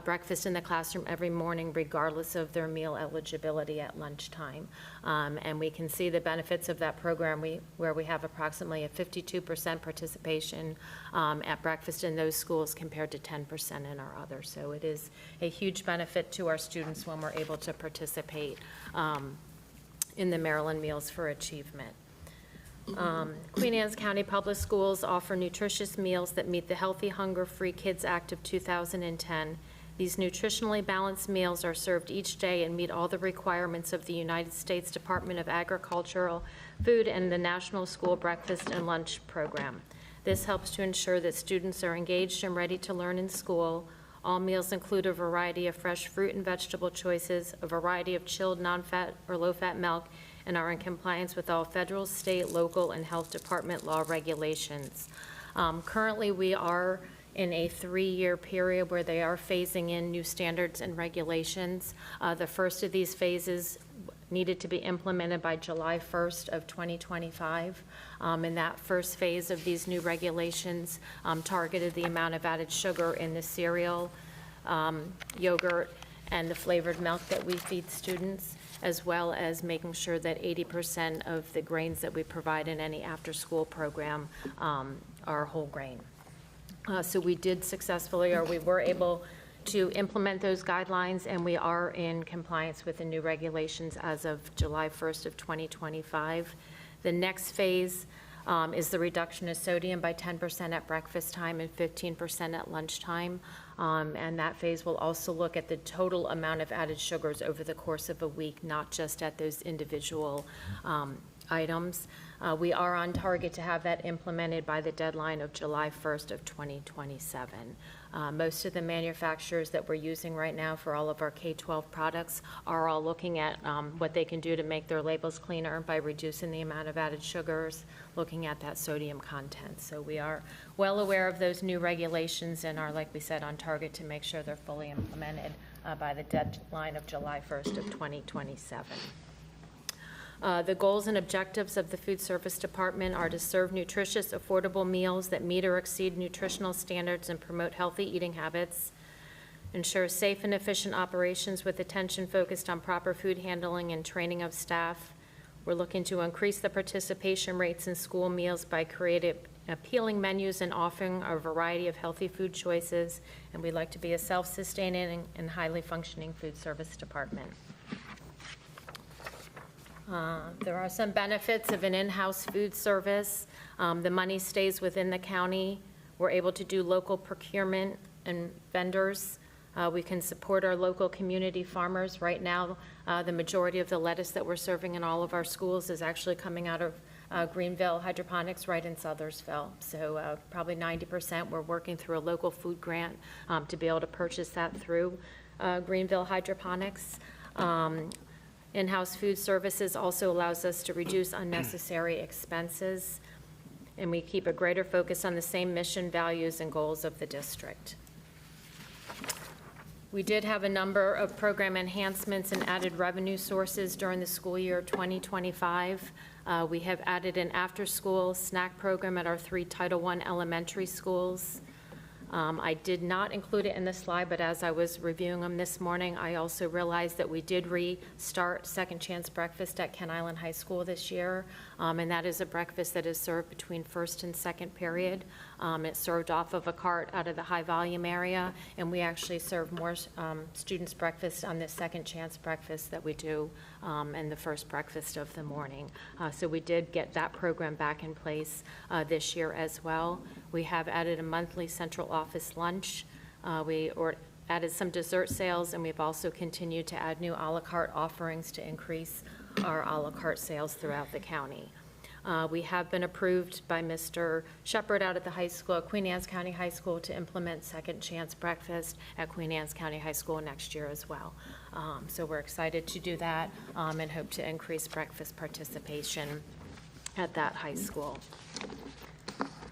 breakfast in the classroom every morning regardless of their meal eligibility at lunchtime. And we can see the benefits of that program where we have approximately a 52% participation at breakfast in those schools compared to 10% in our others. So it is a huge benefit to our students when we're able to participate in the Maryland Meals for Achievement. Queen Anne's County Public Schools offer nutritious meals that meet the Healthy Hunger Free Kids Act of 2010. These nutritionally balanced meals are served each day and meet all the requirements of the United States Department of Agricultural Food and the National School Breakfast and Lunch Program. This helps to ensure that students are engaged and ready to learn in school. All meals include a variety of fresh fruit and vegetable choices, a variety of chilled non-fat or low-fat milk, and are in compliance with all federal, state, local, and health department law regulations. Currently, we are in a 3-year period where they are phasing in new standards and regulations. The first of these phases needed to be implemented by July 1st of 2025. And that first phase of these new regulations targeted the amount of added sugar in the cereal, yogurt, and the flavored milk that we feed students, as well as making sure that 80% of the grains that we provide in any after-school program are whole grain. So we did successfully, or we were able to implement those guidelines, and we are in compliance with the new regulations as of July 1st of 2025. The next phase is the reduction of sodium by 10% at breakfast time and 15% at lunchtime. And that phase will also look at the total amount of added sugars over the course of a week, not just at those individual items. We are on target to have that implemented by the deadline of July 1st of 2027. Most of the manufacturers that we're using right now for all of our K-12 products are all looking at what they can do to make their labels cleaner by reducing the amount of added sugars, looking at that sodium content. So we are well aware of those new regulations and are, like we said, on target to make sure they're fully implemented by the deadline of July 1st of 2027. The goals and objectives of the Food Service Department are to serve nutritious, affordable meals that meet or exceed nutritional standards and promote healthy eating habits, ensure safe and efficient operations with attention focused on proper food handling and training of staff. We're looking to increase the participation rates in school meals by creating appealing menus and offering a variety of healthy food choices, and we'd like to be a self-sustaining and highly functioning food service department. There are some benefits of an in-house food service. The money stays within the county. We're able to do local procurement and vendors. We can support our local community farmers. Right now, the majority of the lettuce that we're serving in all of our schools is actually coming out of Greenville Hydroponics right in Sothersville. So probably 90% we're working through a local food grant to be able to purchase that through Greenville Hydroponics. In-house food services also allows us to reduce unnecessary expenses, and we keep a greater focus on the same mission, values, and goals of the district. We did have a number of program enhancements and added revenue sources during the school year 2025. We have added an after-school snack program at our 3 Title I elementary schools. I did not include it in the slide, but as I was reviewing them this morning, I also realized that we did restart Second Chance Breakfast at Kent Island High School this year, and that is a breakfast that is served between first and second period. It's served off of a cart out of the high volume area, and we actually serve more students breakfast on the Second Chance Breakfast that we do in the first breakfast of the morning. So we did get that program back in place this year as well. We have added a monthly central office lunch. We added some dessert sales, and we've also continued to add new a la carte offerings to increase our a la carte sales throughout the county. We have been approved by Mr. Shepard out at the high school, Queen Anne's County High School, to implement Second Chance Breakfast at Queen Anne's County High School next year as well. So we're excited to do that and hope to increase breakfast participation at that high school.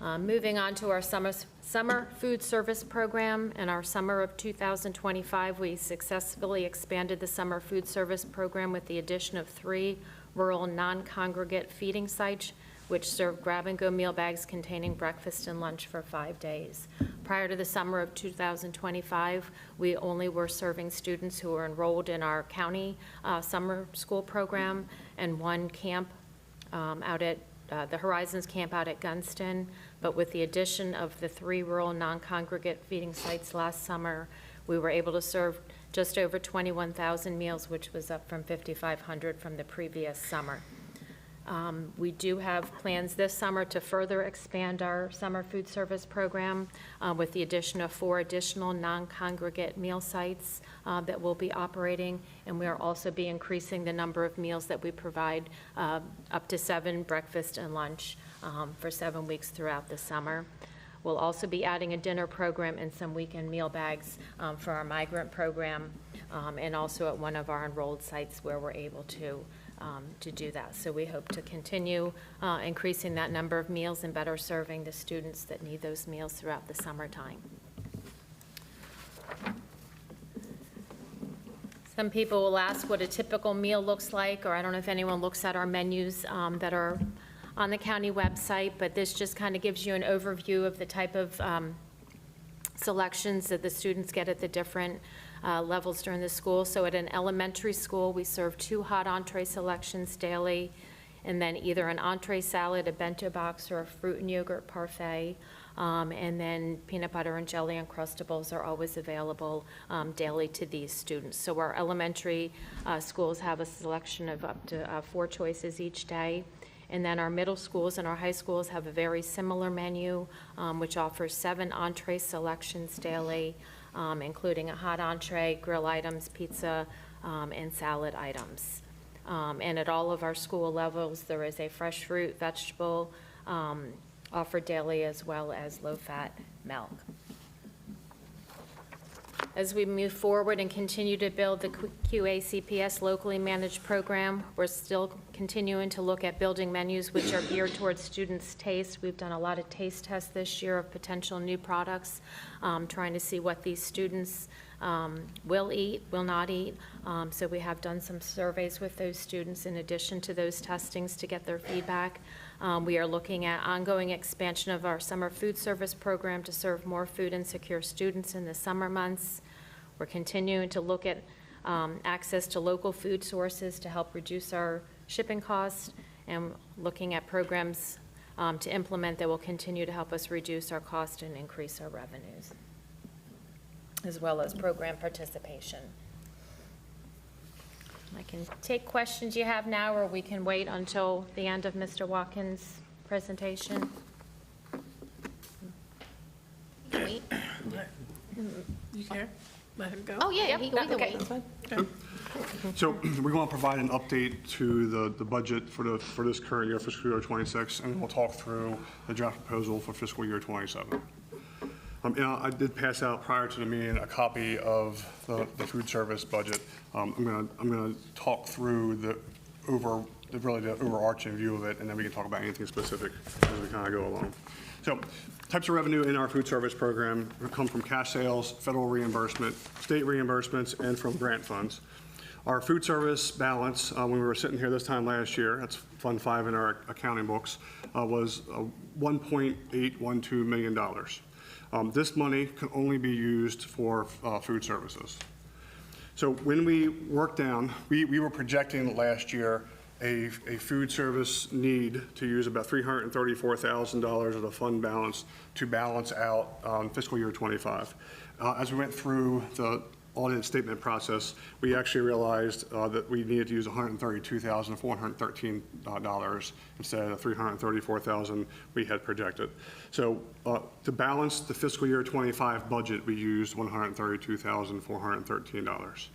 Moving on to our summer food service program. In our summer of 2025, we successfully expanded the summer food service program with the addition of 3 rural non-congregate feeding sites, which serve grab-and-go meal bags containing breakfast and lunch for 5 days. Prior to the summer of 2025, we only were serving students who were enrolled in our county summer school program and 1 camp out at the Horizons camp out at Gunston. But with the addition of the 3 rural non-congregate feeding sites last summer, we were able to serve just over 21,000 meals, which was up from 5,500 from the previous summer. We do have plans this summer to further expand our summer food service program with the addition of 4 additional non-congregate meal sites that will be operating, and we are also be increasing the number of meals that we provide up to 7 breakfast and lunch for 7 weeks throughout the summer. We'll also be adding a dinner program and some weekend meal bags for our migrant program and also at one of our enrolled sites where we're able to do that. So we hope to continue increasing that number of meals and better serving the students that need those meals throughout the summertime. Some people will ask what a typical meal looks like, or I don't know if anyone looks at our menus that are on the county website, but this just kind of gives you an overview of the type of selections that the students get at the different levels during the school. So at an elementary school, we serve 2 hot entree selections daily, and then either an entree salad, a bento box, or a fruit and yogurt parfait. And then peanut butter and jelly Uncrustables are always available daily to these students. So our elementary schools have a selection of up to 4 choices each day. And then our middle schools and our high schools have a very similar menu, which offers 7 entree selections daily, including a hot entree, grill items, pizza, and salad items. And at all of our school levels, there is a fresh fruit, vegetable offered daily, as well as low-fat milk. As we move forward and continue to build the QACPS locally managed program, we're still continuing to look at building menus which are geared towards students' taste. We've done a lot of taste tests this year of potential new products, trying to see what these students will eat, will not eat. So we have done some surveys with those students in addition to those testings to get their feedback. We are looking at ongoing expansion of our summer food service program to serve more food insecure students in the summer months. We're continuing to look at access to local food sources to help reduce our shipping costs, and looking at programs to implement that will continue to help us reduce our cost and increase our revenues, as well as program participation. I can take questions you have now, or we can wait until the end of Mr. Watkins' presentation. Wait. You care? Let him go? Oh, yeah, Yep, we can okay. wait. So we're going to provide an update to the budget for this current year, fiscal year 26, and we'll talk through the draft proposal for fiscal year 27. I did pass out prior to the meeting a copy of the food service budget. I'm going to talk through the overarching view of it, and then we can talk about anything specific as we kind of go along. So, types of revenue in our food service program come from cash sales, federal reimbursement, state reimbursements, and from grant funds. Our food service balance, when we were sitting here this time last year, that's Fund 5 in our accounting books, was $1.812 million. This money can only be used for food services. So when we worked down, we were projecting last year a food service need to use about $334,000 of the fund balance to balance out fiscal year 25. As we went through the audit statement process, we actually realized that we needed to use $132,413 instead of the $334,000 we had projected. So to balance the fiscal year 25 budget, we used $132,413.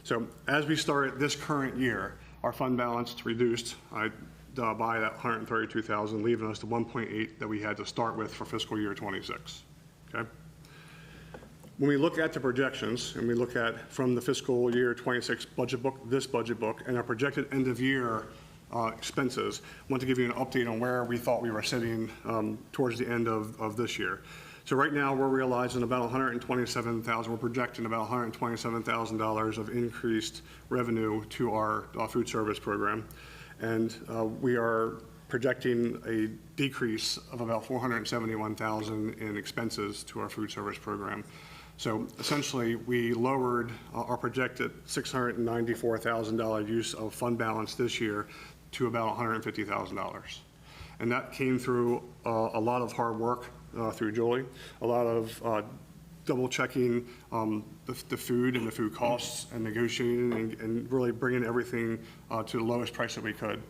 So as we started this current year, our fund balance reduced by that $132,000, leaving us the $1.8 that we had to start with for fiscal year 26. Okay. When we look at the projections, and we look at from the fiscal year 26 budget book, this budget book, and our projected end of year expenses, I want to give you an update on where we thought we were sitting towards the end of this year. So right now we're realizing about $127,000, we're projecting about $127,000 of increased revenue to our food service program. And we are projecting a decrease of about $471,000 in expenses to our food service program. So essentially, we lowered our projected $694,000 use of fund balance this year to about $150,000. And that came through a lot of hard work through Julie, a lot of double checking the food and the food costs and negotiating and really bringing everything to the lowest price that we could.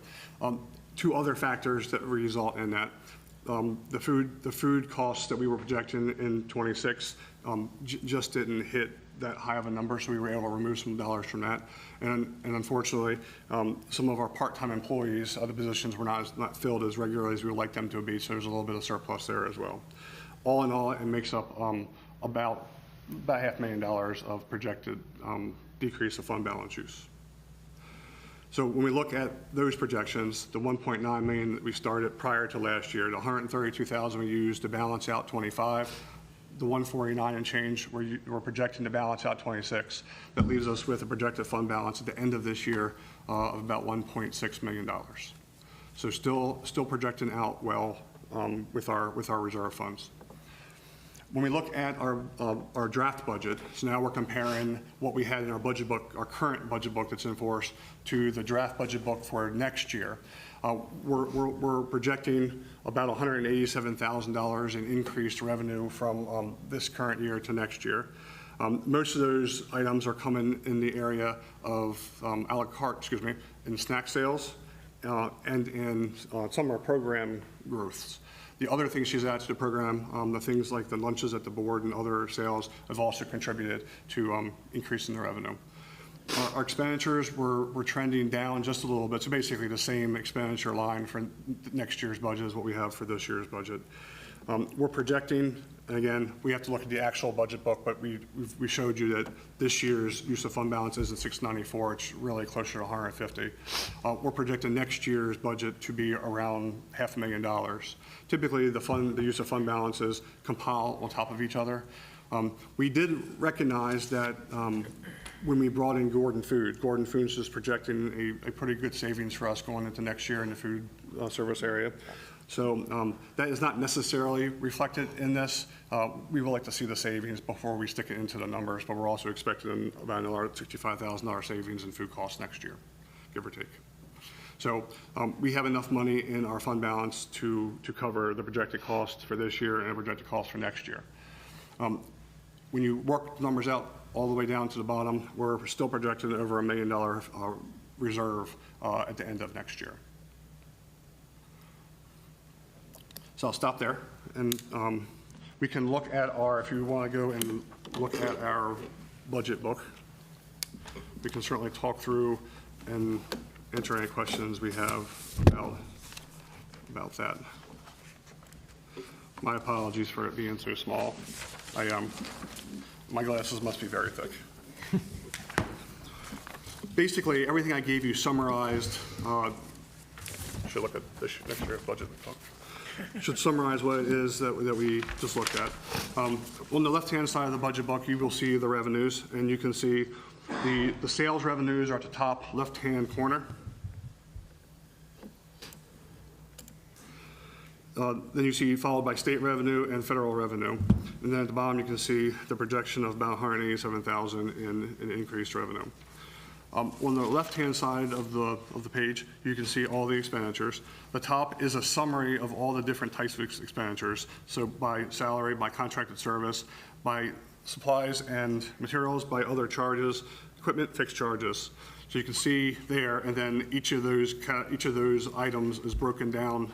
Two other factors that result in that. The food costs that we were projecting in 26 just didn't hit that high of a number, so we were able to remove some dollars from that. And unfortunately, some of our part-time employees, other positions were not filled as regularly as we would like them to be, so there's a little bit of surplus there as well. All in all, it makes up about $500,000 of projected decrease of fund balance use. So when we look at those projections, the $1.9 million that we started prior to last year, the $132,000 we used to balance out 25, the $149 and change we're projecting to balance out 26. That leaves us with a projected fund balance at the end of this year of about $1.6 million. So still projecting out well with our reserve funds. When we look at our draft budget, so now we're comparing what we had in our budget book, our current budget book that's in force, to the draft budget book for next year. We're projecting about $187,000 in increased revenue from this current year to next year. Most of those items are coming in the area of a la carte, in snack sales and in some of our program growths. The other things she's added to the program, the things like the lunches at the board and other sales have also contributed to increasing the revenue. Our expenditures were trending down just a little bit, so basically the same expenditure line for next year's budget as what we have for this year's budget. We're projecting, and again, we have to look at the actual budget book, but we showed you that this year's use of fund balance isn't 694, it's really closer to 150. We're projecting next year's budget to be around $500,000. Typically, the use of fund balances compile on top of each other. We did recognize that when we brought in Gordon Foods is projecting a pretty good savings for us going into next year in the food service area. So that is not necessarily reflected in this. We would like to see the savings before we stick it into the numbers, but we're also expecting about another $65,000 savings in food costs next year, give or take. So we have enough money in our fund balance to cover the projected costs for this year and the projected costs for next year. When you work the numbers out all the way down to the bottom, we're still projecting over $1 million reserve at the end of next year. So I'll stop there, and we can look at if you want to go and look at our budget book, we can certainly talk through and answer any questions we have about that. My apologies for it being so small. My glasses must be very thick. Basically, everything I gave you summarized, should look at this next year's budget. Should summarize what it is that we just looked at. On the left-hand side of the budget book, you will see the revenues, and you can see the sales revenues are at the top left-hand corner. Then you see followed by state revenue and federal revenue. And then at the bottom, you can see the projection of about $187,000 in increased revenue. On the left-hand side of the page, you can see all the expenditures. The top is a summary of all the different types of expenditures. So by salary, by contracted service, by supplies and materials, by other charges, equipment, fixed charges. So you can see there, and then each of those items is broken down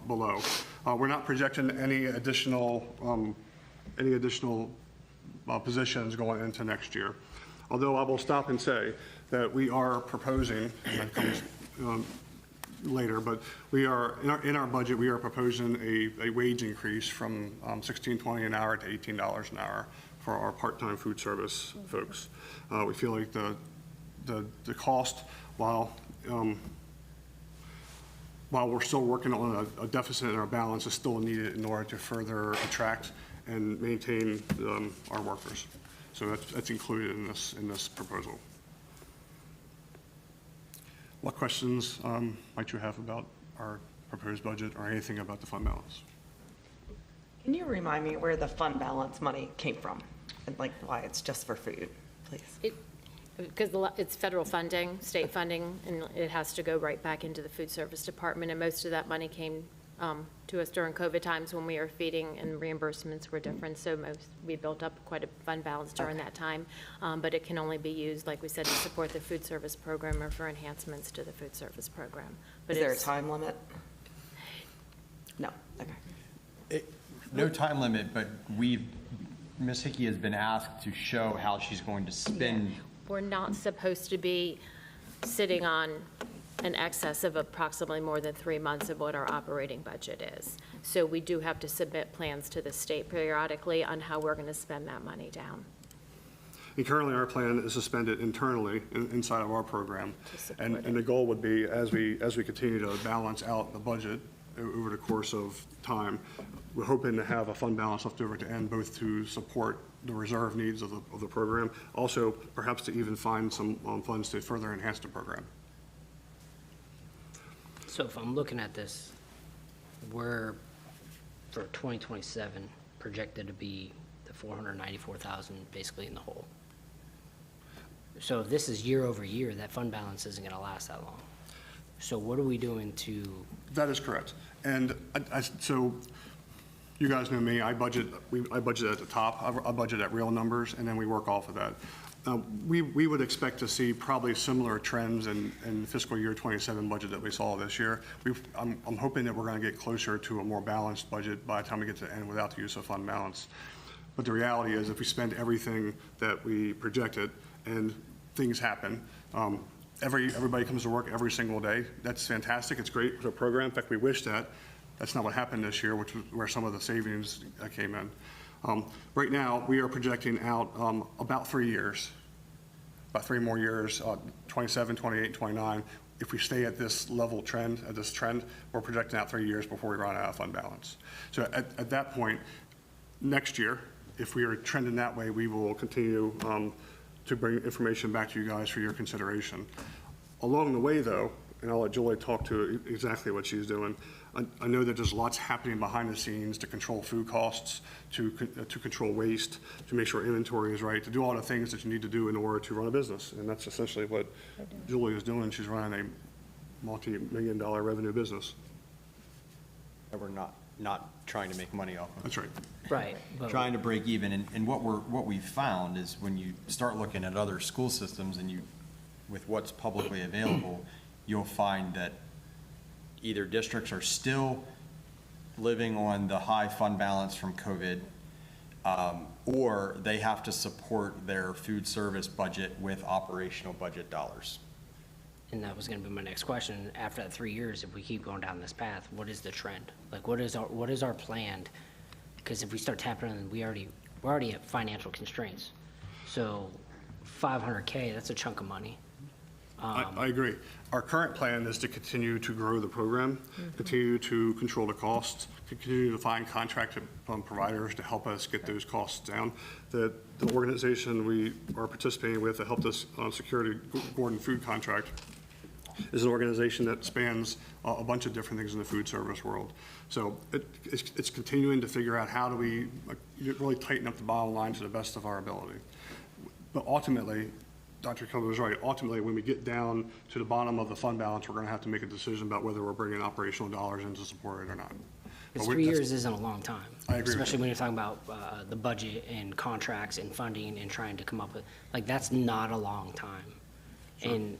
below. We're not projecting any additional positions going into next year. Although I will stop and say that we are proposing, and that comes later, but we are in our budget we are proposing a wage increase from $16.20 an hour to $18 an hour for our part-time food service folks. We feel like the cost, while we're still working on a deficit in our balance, is still needed in order to further attract and maintain our workers. So that's included in this proposal. What questions might you have about our proposed budget or anything about the fund balance? Can you remind me where the fund balance money came from and like why it's just for food, please? Because it's federal funding, state funding, and it has to go right back into the food service department. And most of that money came to us during COVID times when we were feeding and reimbursements were different. So we built up quite a fund balance during that time. But it can only be used, like we said, to support the food service program or for enhancements to the food service program. But is there a time limit? No. Okay. No time limit, but Ms. Hickey has been asked to show how she's going to spend. Yeah. We're not supposed to be sitting on an excess of approximately more than 3 months of what our operating budget is. So we do have to submit plans to the state periodically on how we're going to spend that money down. And currently, our plan is to spend it internally inside of our program. And the goal would be, as we continue to balance out the budget over the course of time, we're hoping to have a fund balance left over to end, both to support the reserve needs of the program, also perhaps to even find some funds to further enhance the program. So if I'm looking at this, we're, for 2027, projected to be the 494,000 basically in the hole. So if this is year over year, that fund balance isn't going to last that long. So what are we doing to? That is correct. And so you guys know me, I budget at the top. I budget at real numbers, and then we work off of that. We would expect to see probably similar trends in fiscal year 27 budget that we saw this year. I'm hoping that we're going to get closer to a more balanced budget by the time we get to the end without the use of fund balance. But the reality is if we spend everything that we projected and things happen, everybody comes to work every single day. That's fantastic. It's great for the program. In fact, we wish that. That's not what happened this year, which was where some of the savings came in. Right now, we are projecting out about 3 years, about 3 more years, 27, 28, 29. If we stay at this level trend, we're projecting out 3 years before we run out of fund balance. So at that point, next year, if we are trending that way, we will continue to bring information back to you guys for your consideration. Along the way, though, and I'll let Julie talk to exactly what she's doing, I know that there's lots happening behind the scenes to control food costs, to control waste, to make sure inventory is right, to do all the things that you need to do in order to run a business. And that's essentially what Julie is doing. She's running a multi-million-dollar revenue business. That we're not trying to make money off of. That's right. Right. But Trying to break even. And what we've found is when you start looking at other school systems and with what's publicly available, you'll find that either districts are still living on the high fund balance from COVID, or they have to support their food service budget with operational budget dollars. And that was going to be my next question. After that 3 years, if we keep going down this path, what is the trend? Like, what is our plan? Because if we start tapping on, we're already at financial constraints. So $500K, that's a chunk of money. I agree. Our current plan is to continue to grow the program, continue to control the costs, continue to find contracted providers to help us get those costs down. The organization we are participating with that helped us secure the Gordon Food contract is an organization that spans a bunch of different things in the food service world. So it's continuing to figure out how do we really tighten up the bottom line to the best of our ability. But ultimately, Dr. Keller was right. Ultimately, when we get down to the bottom of the fund balance, we're going to have to make a decision about whether we're bringing operational dollars in to support it or not. Because 3 years isn't a long time. I agree. Especially when you're talking about the budget and contracts and funding and trying to come up with, like, that's not a long time. Sure. And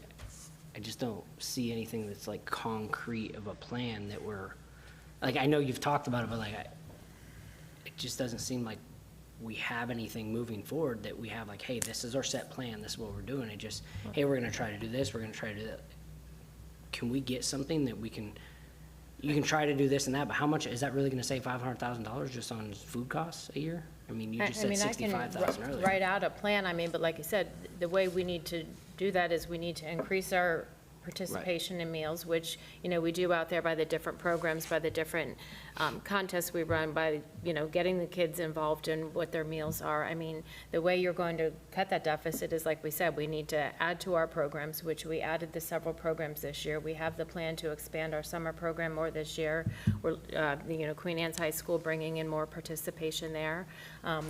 I just don't see anything that's like concrete of a plan that like, I know you've talked about it, but like, it just doesn't seem like we have anything moving forward that we have like, hey, this is our set plan, this is what we're doing. It just, hey, we're gonna try to do this, we're gonna try to do that. Can we get something that you can try to do this and that, but how much, is that really gonna save $500,000 just on food costs a year? I mean, you just said 65,000 earlier. Write out a plan, I mean, but like you said, the way we need to do that is we need to increase our participation in meals, which, we do out there by the different programs, by the different contests we run, by, getting the kids involved in what their meals are. I mean, the way you're going to cut that deficit is, like we said, we need to add to our programs, which we added the several programs this year. We have the plan to expand our summer program more this year. We're, Queen Anne's High School bringing in more participation there.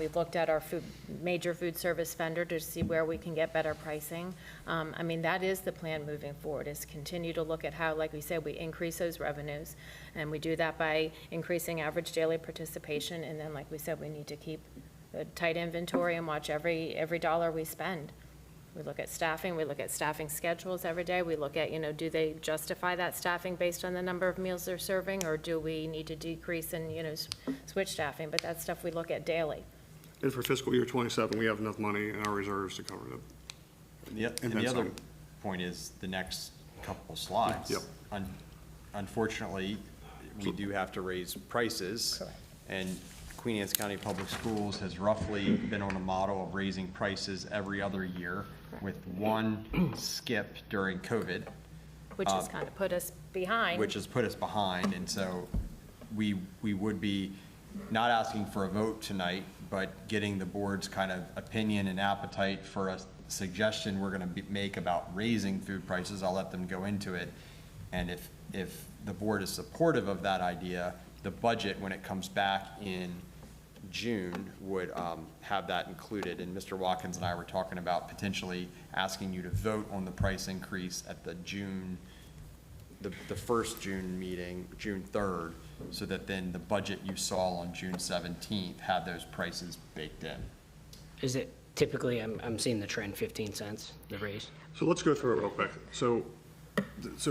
We've looked at our major food service vendor to see where we can get better pricing. I mean, that is the plan moving forward, is continue to look at how, like we said, we increase those revenues. And we do that by increasing average daily participation. And then, like we said, we need to keep a tight inventory and watch every dollar we spend. We look at staffing, we look at staffing schedules every day. We look at, do they justify that staffing based on the number of meals they're serving, or do we need to decrease and, switch staffing? But that's stuff we look at daily. And for fiscal year 27, we have enough money in our reserves to cover it. And the other point is the next couple slides. Yep. Unfortunately, we do have to raise prices. Correct. And Queen Anne's County Public Schools has roughly been on a model of raising prices every other year, with one skip during COVID. Which has kind of put us behind. Which has put us behind, and so we would be not asking for a vote tonight, but getting the board's kind of opinion and appetite for a suggestion we're gonna make about raising food prices. I'll let them go into it. And if the board is supportive of that idea, the budget, when it comes back in June, would have that included. And Mr. Watkins and I were talking about potentially asking you to vote on the price increase at the first June meeting, June 3rd, so that then the budget you saw on June 17th had those prices baked in. Is it typically I'm seeing the trend 15 cents, the raise. So let's go through it real quick. These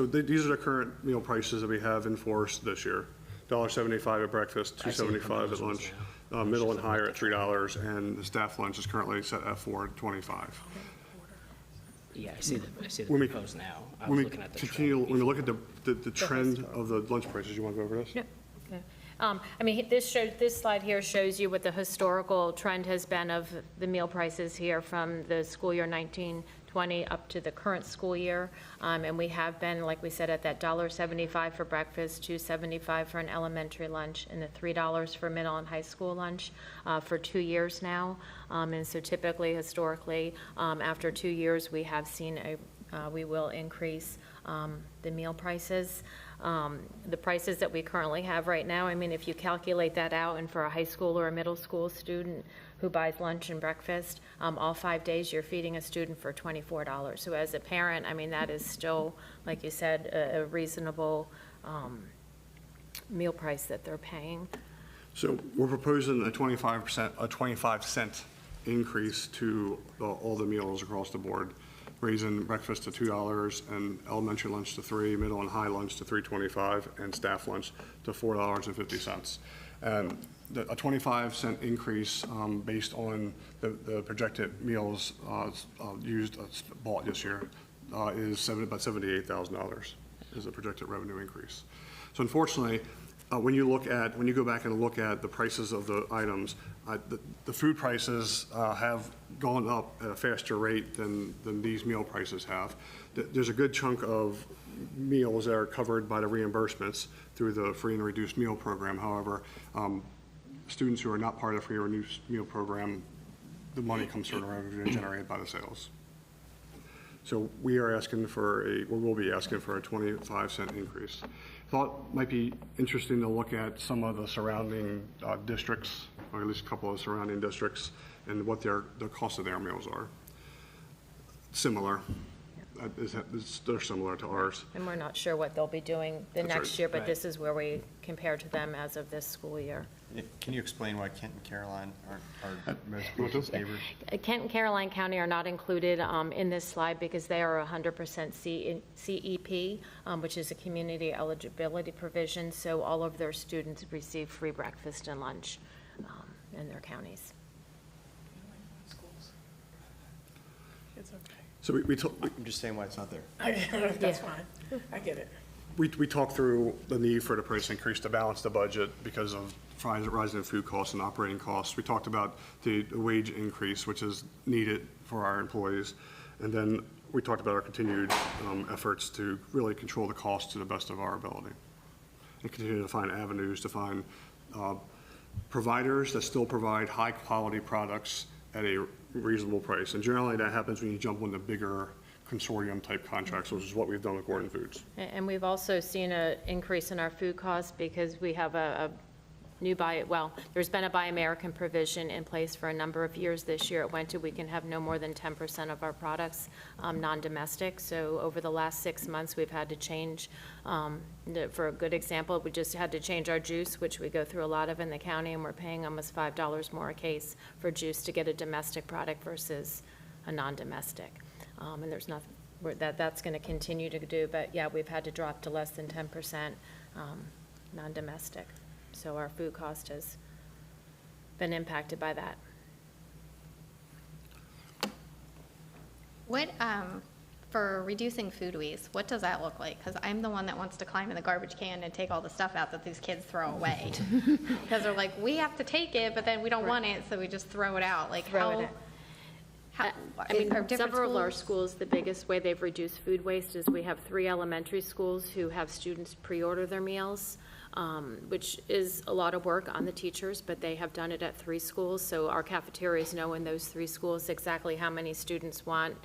are the current meal prices that we have in force this year. $1.75 at breakfast, I see the $2.75 at promotions lunch, now. middle and higher at $3, and the staff lunch is currently set at $4.25. Yeah, I see the When we- proposed now. I When was we looking at the continue, trend when we before. look at the trend of the lunch prices, you want to go over this? Yep. Okay. I mean, this slide here shows you what the historical trend has been of the meal prices here from the school year 1920 up to the current school year. And we have been, like we said, at that $1.75 for breakfast, $2.75 for an elementary lunch, and the $3 for middle and high school lunch for 2 years now. And so typically, historically, after 2 years, we have seen we will increase the meal prices. The prices that we currently have right now, I mean, if you calculate that out, and for a high school or a middle school student who buys lunch and breakfast, all 5 days, you're feeding a student for $24. So as a parent, I mean, that is still, like you said, a reasonable meal price that they're paying. So we're proposing a 25-cent increase to all the meals across the board, raising breakfast to $2 and elementary lunch to $3, middle and high lunch to $3.25, and staff lunch to $4.50. And a 25-cent increase based on the projected meals bought this year is about $78,000 is the projected revenue increase. So unfortunately, when you go back and look at the prices of the items, the food prices have gone up at a faster rate than these meal prices have. There's a good chunk of meals that are covered by the reimbursements through the free and reduced meal program. However, students who are not part of the free and reduced meal program, the money comes from the revenue generated by the sales. So we are asking we will be asking for a 25-cent increase. Thought might be interesting to look at some of the surrounding districts, or at least a couple of surrounding districts, and what the cost of their meals are. Similar. They're similar to ours. And we're not sure what they'll be doing the That's next right. year, but Right. this is where we compare to them as of this school year. Can you explain why Kent and Caroline are most You want closely to? favored? Kent and Caroline County are not included in this slide because they are 100% CEP, which is a community eligibility provision, so all of their students receive free breakfast and lunch in their counties. It's okay. So I'm just saying why it's not there. That's fine. I get it. we talked through the need for the price increase to balance the budget because of rising food costs and operating costs. We talked about the wage increase, which is needed for our employees. And then we talked about our continued efforts to really control the cost to the best of our ability and continue to find avenues to find providers that still provide high-quality products at a reasonable price. And generally, that happens when you jump on the bigger consortium-type contracts, which is what we've done with Gordon Foods. And we've also seen an increase in our food costs because we have a new there's been a Buy American provision in place for a number of years. This year it went to we can have no more than 10% of our products non-domestic. So over the last 6 months, we've had to change, for a good example, we just had to change our juice, which we go through a lot of in the county, and we're paying almost $5 more a case for juice to get a domestic product versus a non-domestic. And there's nothing that's going to continue to do, but yeah, we've had to drop to less than 10% non-domestic. So our food cost has been impacted by that. What, for reducing food waste, what does that look like? Because I'm the one that wants to climb in the garbage can and take all the stuff out that these kids throw away. Because they're like, we have to take it, but then we don't want it, so we just throw it out. Like, I mean, several of our schools, the biggest way they've reduced food waste is we have 3 elementary schools who have students pre-order their meals, which is a lot of work on the teachers, but they have done it at 3 schools. So our cafeterias know in those 3 schools exactly how many students want,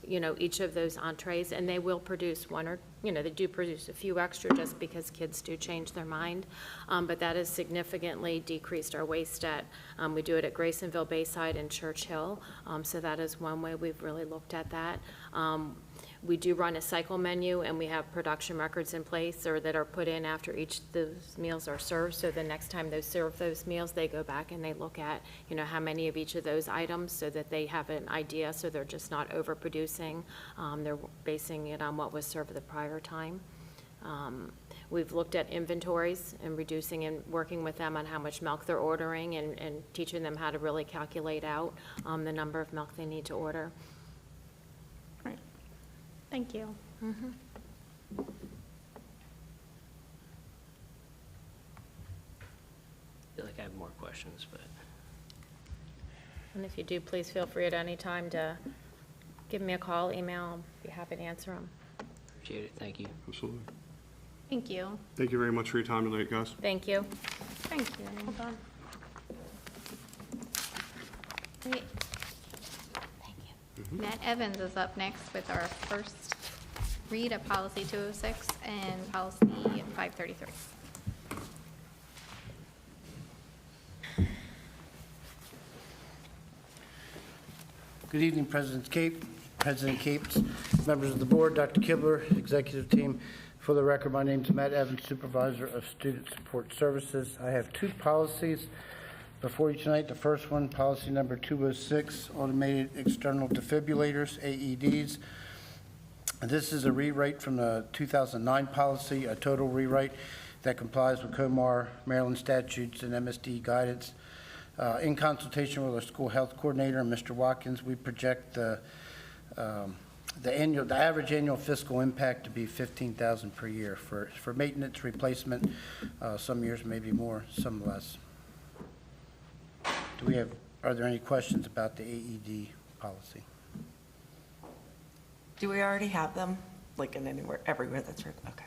each of those entrees, and they will produce one or, they do produce a few extra just because kids do change their mind. But that has significantly decreased our waste at, we do it at Graysonville, Bayside, and Church Hill. So that is one way we've really looked at that. We do run a cycle menu, and we have production records in place or that are put in after each of those meals are served. So the next time they serve those meals, they go back and they look at, how many of each of those items so that they have an idea, so they're just not overproducing. They're basing it on what was served the prior time. We've looked at inventories and reducing and working with them on how much milk they're ordering and teaching them how to really calculate out the number of milk they need to order. Right. Thank you. I feel like I have more questions, but. And if you do, please feel free at any time to give me a call, email. I'll be happy to answer them. Appreciate it. Thank you. Absolutely. Thank you. Thank you very much for your time tonight, guys. Thank you. Thank you. Hold on. Great. Matt Evans is up next with our first read of policy 206 and policy 533. Good evening, President Capes, members of the board, Dr. Kibler, executive team. For the record, my name is Matt Evans, Supervisor of Student Support Services. I have two policies before you tonight. The first one, policy number 206, automated external defibrillators, AEDs. This is a rewrite from the 2009 policy, a total rewrite that complies with COMAR, Maryland statutes, and MSD guidance. In consultation with our school health coordinator, Mr. Watkins, we project the average annual fiscal impact to be $15,000 per year for maintenance, replacement. Some years maybe more, some less. Are there any questions about the AED policy? Do we already have them, like in anywhere, everywhere that's written? Okay.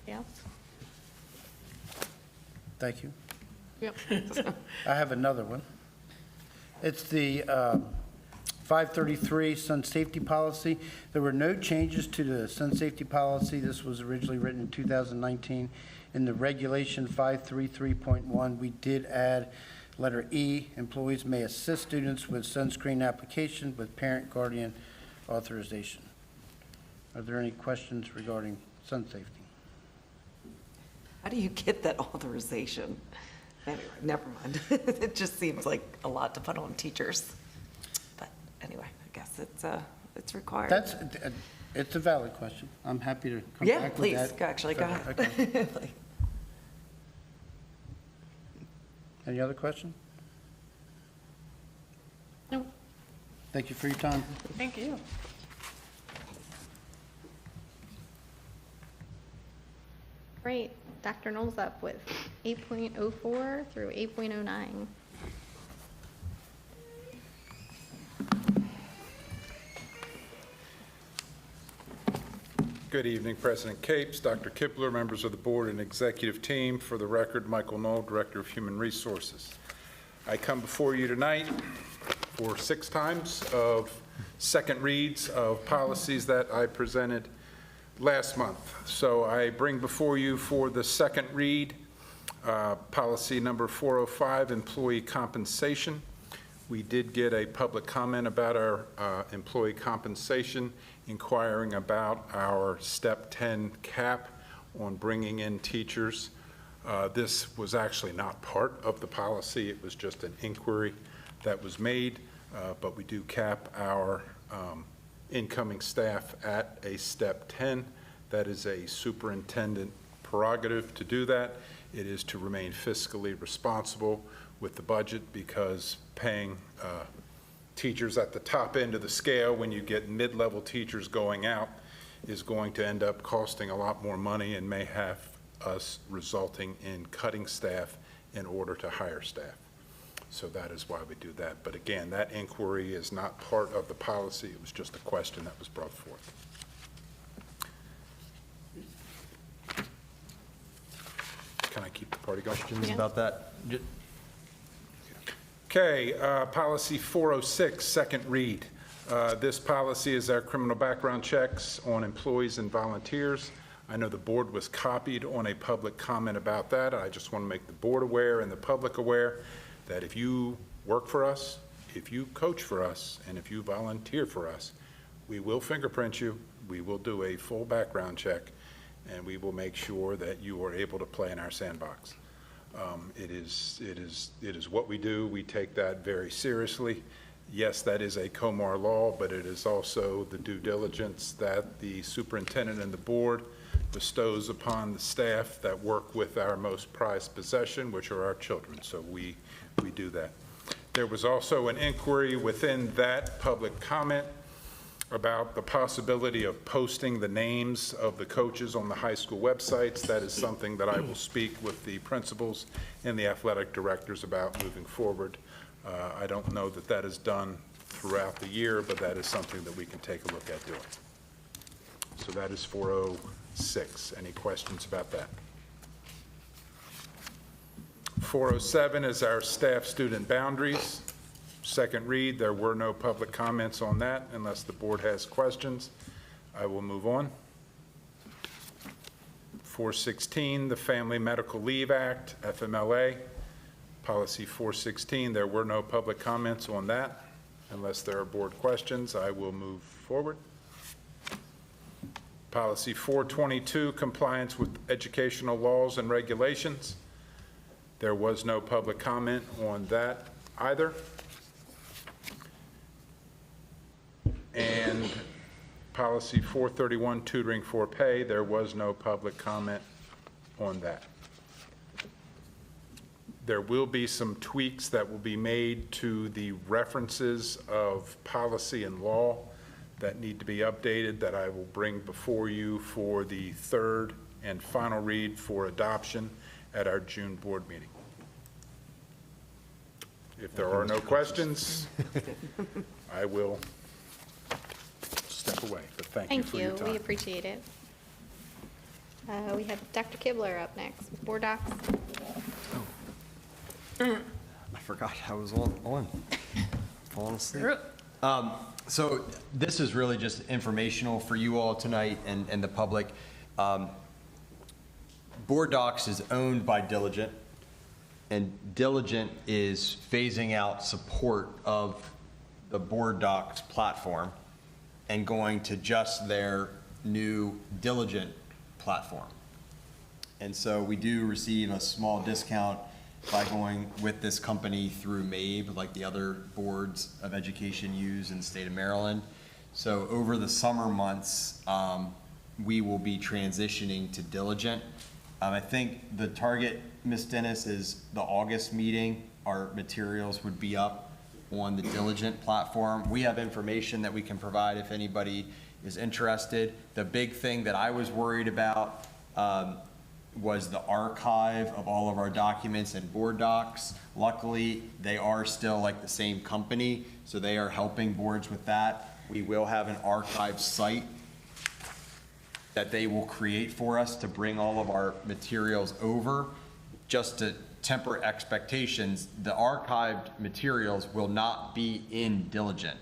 Yes? Thank you. Yep. I have another one. It's the 533 Sun Safety Policy. There were no changes to the Sun Safety Policy. This was originally written in 2019. In the Regulation 533.1, we did add letter E, employees may assist students with sunscreen application with parent guardian authorization. Are there any questions regarding sun safety? How do you get that authorization? Anyway, never mind. It just seems like a lot to put on teachers. But anyway, I guess it's required. It's a valid question. I'm happy to come Yeah, back please, with that. actually, go ahead. Okay. Any other question? No. Thank you for your time. Thank you. Great. Dr. Knowles up with 8.04 through 8.09. Good evening, President Capes, Dr. Kibler, members of the board and executive team. For the record, Michael Knoll, Director of Human Resources. I come before you tonight for 6 times of second reads of policies that I presented last month. So I bring before you for the second read policy number 405, employee compensation. We did get a public comment about our employee compensation, inquiring about our step 10 cap on bringing in teachers. This was actually not part of the policy. It was just an inquiry that was made, but we do cap our incoming staff at a step 10. That is a superintendent prerogative to do that. It is to remain fiscally responsible with the budget, because paying teachers at the top end of the scale when you get mid-level teachers going out is going to end up costing a lot more money and may have us resulting in cutting staff in order to hire staff. So that is why we do that. But again, that inquiry is not part of the policy. It was just a question that was brought forth. Can I keep the party going? Questions about that? Okay, policy 406, second read. This policy is our criminal background checks on employees and volunteers. I know the board was copied on a public comment about that. I just want to make the board aware and the public aware that if you work for us, if you coach for us and if you volunteer for us, we will fingerprint you, we will do a full background check, and we will make sure that you are able to play in our sandbox. It is what we do. We take that very seriously. Yes, that is a Comar law, but it is also the due diligence that the superintendent and the board bestows upon the staff that work with our most prized possession, which are our children. So we do that. There was also an inquiry within that public comment about the possibility of posting the names of the coaches on the high school websites. That is something that I will speak with the principals and the athletic directors about moving forward. I don't know that that is done throughout the year, but that is something that we can take a look at doing. So that is 406. Any questions about that? 407 is our staff-student boundaries. Second read, there were no public comments on that unless the board has questions. I will move on. 416, the Family Medical Leave Act, FMLA. Policy 416, there were no public comments on that. Unless there are board questions, I will move forward. Policy 422, compliance with educational laws and regulations. There was no public comment on that either. And policy 431, tutoring for pay, there was no public comment on that. There will be some tweaks that will be made to the references of policy and law that need to be updated that I will bring before you for the third and final read for adoption at our June board meeting. If there are no questions, I will step away, but thank you for your time. Thank you, we appreciate it. We have Dr. Kibler up next, Board Docs. I forgot I was on. Falling asleep. So this is really just informational for you all tonight and the public. Board Docs is owned by Diligent, and Diligent is phasing out support of the Board Docs platform and going to just their new Diligent platform. And so we do receive a small discount by going with this company through MABE, like the other boards of education use in the state of Maryland. So over the summer months, we will be transitioning to Diligent. I think the target, Ms. Dennis, is the August meeting. Our materials would be up on the Diligent platform. We have information that we can provide if anybody is interested. The big thing that I was worried about was the archive of all of our documents and Board Docs. Luckily, they are still like the same company, so they are helping boards with that. We will have an archive site that they will create for us to bring all of our materials over. Just to temper expectations, the archived materials will not be in Diligent.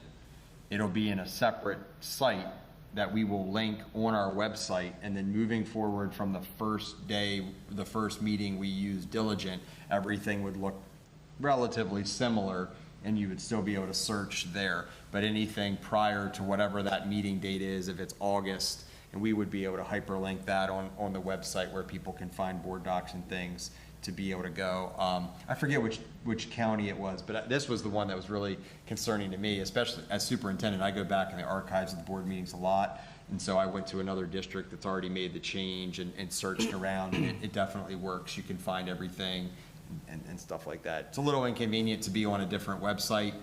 It'll be in a separate site that we will link on our website, and then moving forward from the first day, the first meeting we use Diligent, everything would look relatively similar and you would still be able to search there. But anything prior to whatever that meeting date is, if it's August, and we would be able to hyperlink that on the website where people can find Board Docs and things to be able to go. I forget which county it was, but this was the one that was really concerning to me, especially as superintendent. I go back in the archives of the board meetings a lot, and so I went to another district that's already made the change and searched around, and it definitely works. You can find everything and stuff like that. It's a little inconvenient to be on a different website,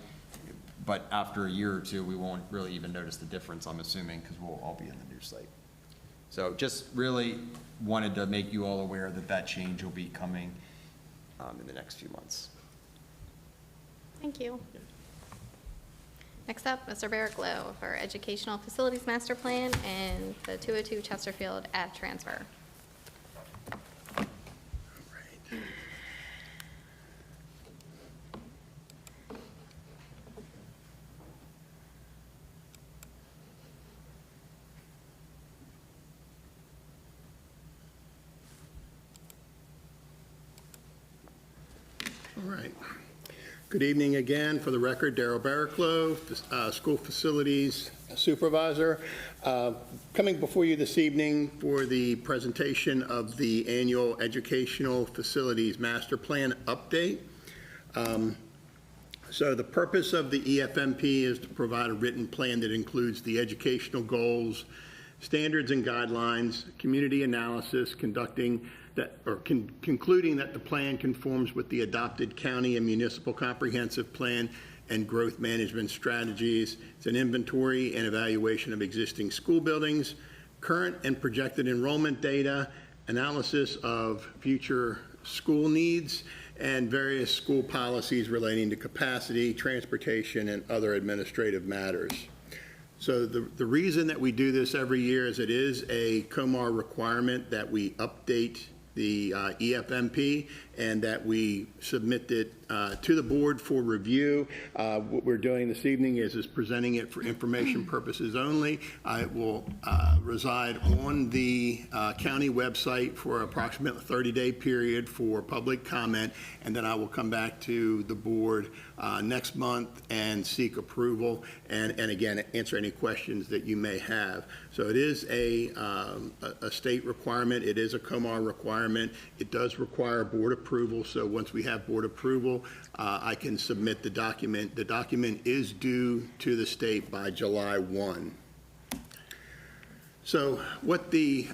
but after a year or two, we won't really even notice the difference, I'm assuming, because we'll all be on the new site. So just really wanted to make you all aware that that change will be coming in the next few months. Thank you. Next up, Mr. Barrick Lowe for Educational Facilities Master Plan and the 202 Chesterfield ad transfer. All right. Good evening again. For the record, Darrell Barraclough, School Facilities Supervisor. Coming before you this evening for the presentation of the annual Educational Facilities Master Plan update. So the purpose of the EFMP is to provide a written plan that includes the educational goals, standards and guidelines, community analysis, concluding that the plan conforms with the adopted county and municipal comprehensive plan and growth management strategies. It's an inventory and evaluation of existing school buildings, current and projected enrollment data, analysis of future school needs, and various school policies relating to capacity, transportation, and other administrative matters. So the reason that we do this every year is it is a COMAR requirement that we update the EFMP and that we submit it to the board for review. What we're doing this evening is presenting it for information purposes only. It will reside on the county website for approximately a 30-day period for public comment, and then I will come back to the board next month and seek approval and again answer any questions that you may have. So it is a state requirement. It is a COMAR requirement. It does require board approval. So once we have board approval, I can submit the document. The document is due to the state by July 1. So what the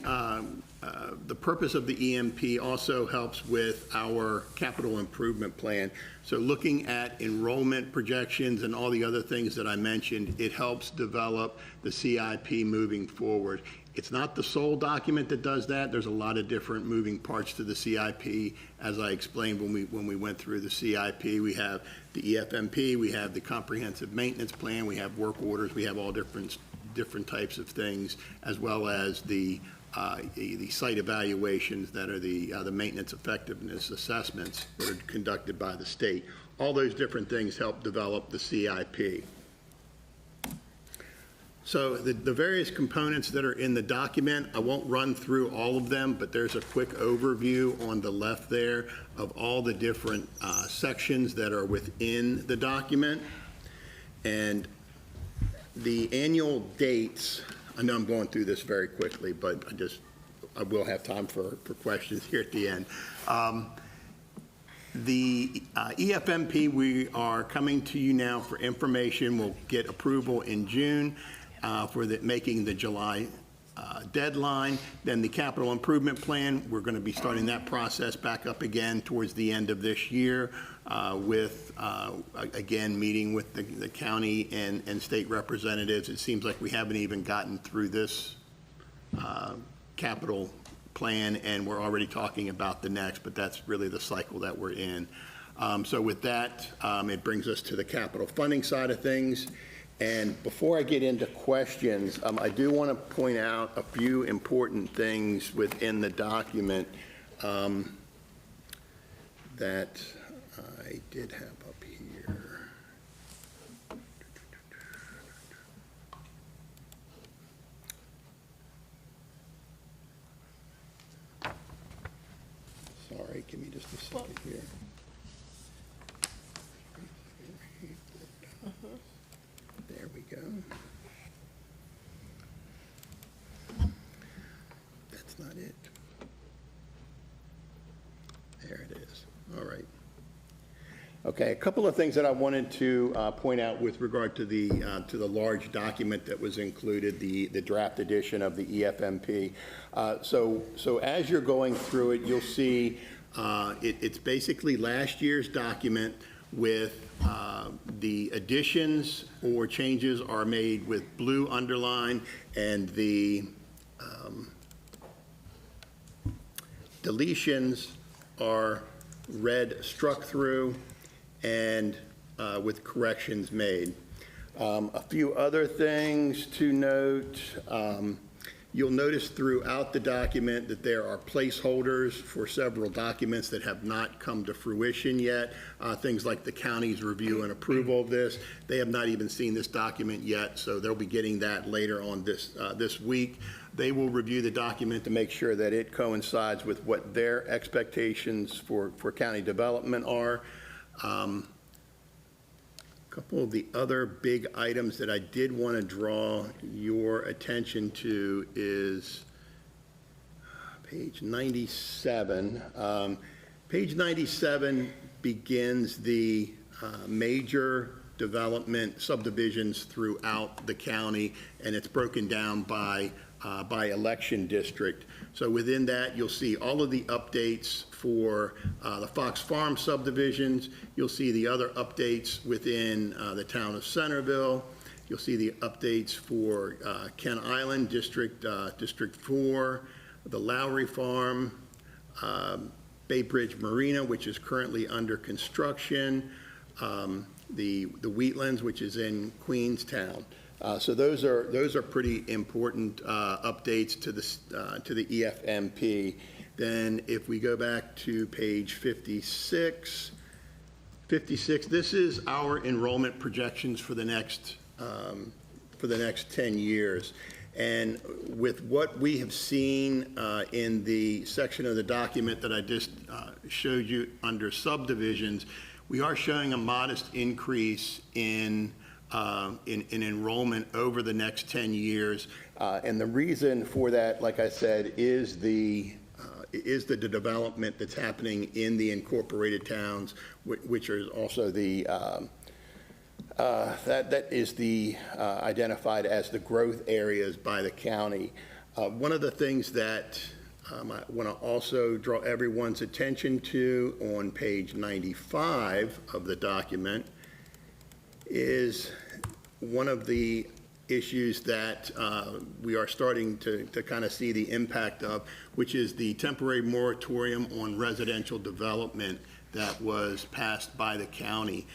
purpose of the EMP also helps with our capital improvement plan. So looking at enrollment projections and all the other things that I mentioned, it helps develop the CIP moving forward. It's not the sole document that does that. There's a lot of different moving parts to the CIP. As I explained when we went through the CIP, we have the EFMP, we have the comprehensive maintenance plan, we have work orders, we have all different types of things, as well as the site evaluations that are the maintenance effectiveness assessments that are conducted by the state. All those different things help develop the CIP. So the various components that are in the document, I won't run through all of them, but there's a quick overview on the left there of all the different sections that are within the document. And the annual dates, I know I'm going through this very quickly, but I will have time for questions here at the end. The EFMP, we are coming to you now for information. We'll get approval in June for making the July deadline. Then the capital improvement plan, we're going to be starting that process back up again towards the end of this year with, again, meeting with the county and state representatives. It seems like we haven't even gotten through this capital plan, and we're already talking about the next, but that's really the cycle that we're in. So with that, it brings us to the capital funding side of things. And before I get into questions, I do want to point out a few important things within the document that I did have up here. Sorry, give me just a second here. There we go. That's not it. There it is. All right. Okay, a couple of things that I wanted to point out with regard to the large document that was included, the draft edition of the EFMP. So as you're going through it, you'll see it's basically last year's document with the additions or changes are made with blue underline, and the deletions are red struck through and with corrections made. A few other things to note. You'll notice throughout the document that there are placeholders for several documents that have not come to fruition yet. Things like the county's review and approval of this. They have not even seen this document yet, so they'll be getting that later on this week. They will review the document to make sure that it coincides with what their expectations for county development are. couple of the other big items that I did want to draw your attention to is page 97. Page 97 begins the major development subdivisions throughout the county, and it's broken down by election district. So within that, you'll see all of the updates for the Fox Farm subdivisions. You'll see the other updates within the town of Centerville. You'll see the updates for Kent Island District, District 4, the Lowry Farm, Bay Bridge Marina, which is currently under construction, the Wheatlands, which is in Queenstown. So those are pretty important updates to the EFMP. Then if we go back to page 56, this is our enrollment projections for the next 10 years. And with what we have seen in the section of the document that I just showed you under subdivisions, we are showing a modest increase in enrollment over the next 10 years. And the reason for that, like I said, is the development that's happening in the incorporated towns, which are also the that is the identified as the growth areas by the county. One of the things that I want to also draw everyone's attention to on page 95 of the document is one of the issues that we are starting to kind of see the impact of, which is the temporary moratorium on residential development that was passed by the county.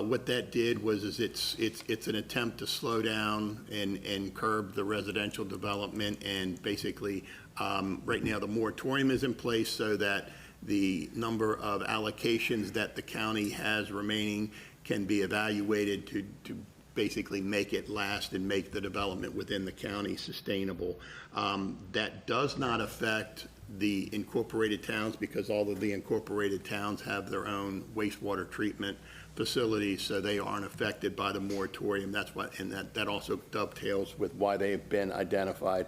What that did was it's an attempt to slow down and curb the residential development, and basically right now the moratorium is in place so that the number of allocations that the county has remaining can be evaluated to basically make it last and make the development within the county sustainable. That does not affect the incorporated towns, because all of the incorporated towns have their own wastewater treatment facilities, so they aren't affected by the moratorium. That's why, and that also dovetails with why they have been identified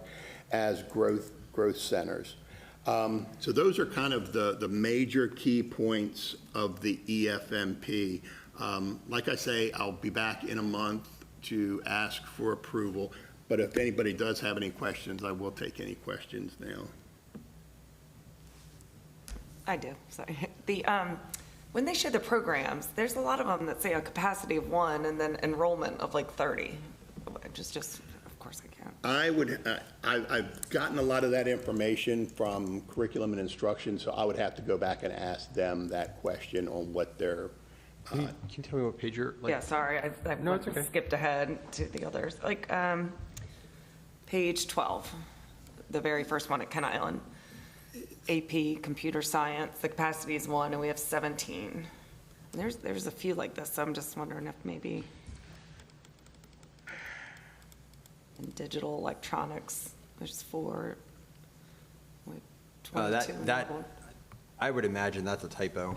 as growth centers. So those are kind of the major key points of the EFMP. Like I say, I'll be back in a month to ask for approval, but if anybody does have any questions, I will take any questions now. I do, sorry. When they show the programs, there's a lot of them that say a capacity of 1 and then enrollment of like 30. Just of course I can't. I've gotten a lot of that information from curriculum and instruction, so I would have to go back and ask them that question on what their Can you tell me what page you're like? Yeah, sorry, I No, it's okay. skipped ahead to the others. Like page 12, the very first one at Kent Island. AP, computer science, the capacity is 1 and we have 17. There's a few like this, so I'm just wondering if maybe in digital electronics, there's 4, like 22. I would imagine that's a typo.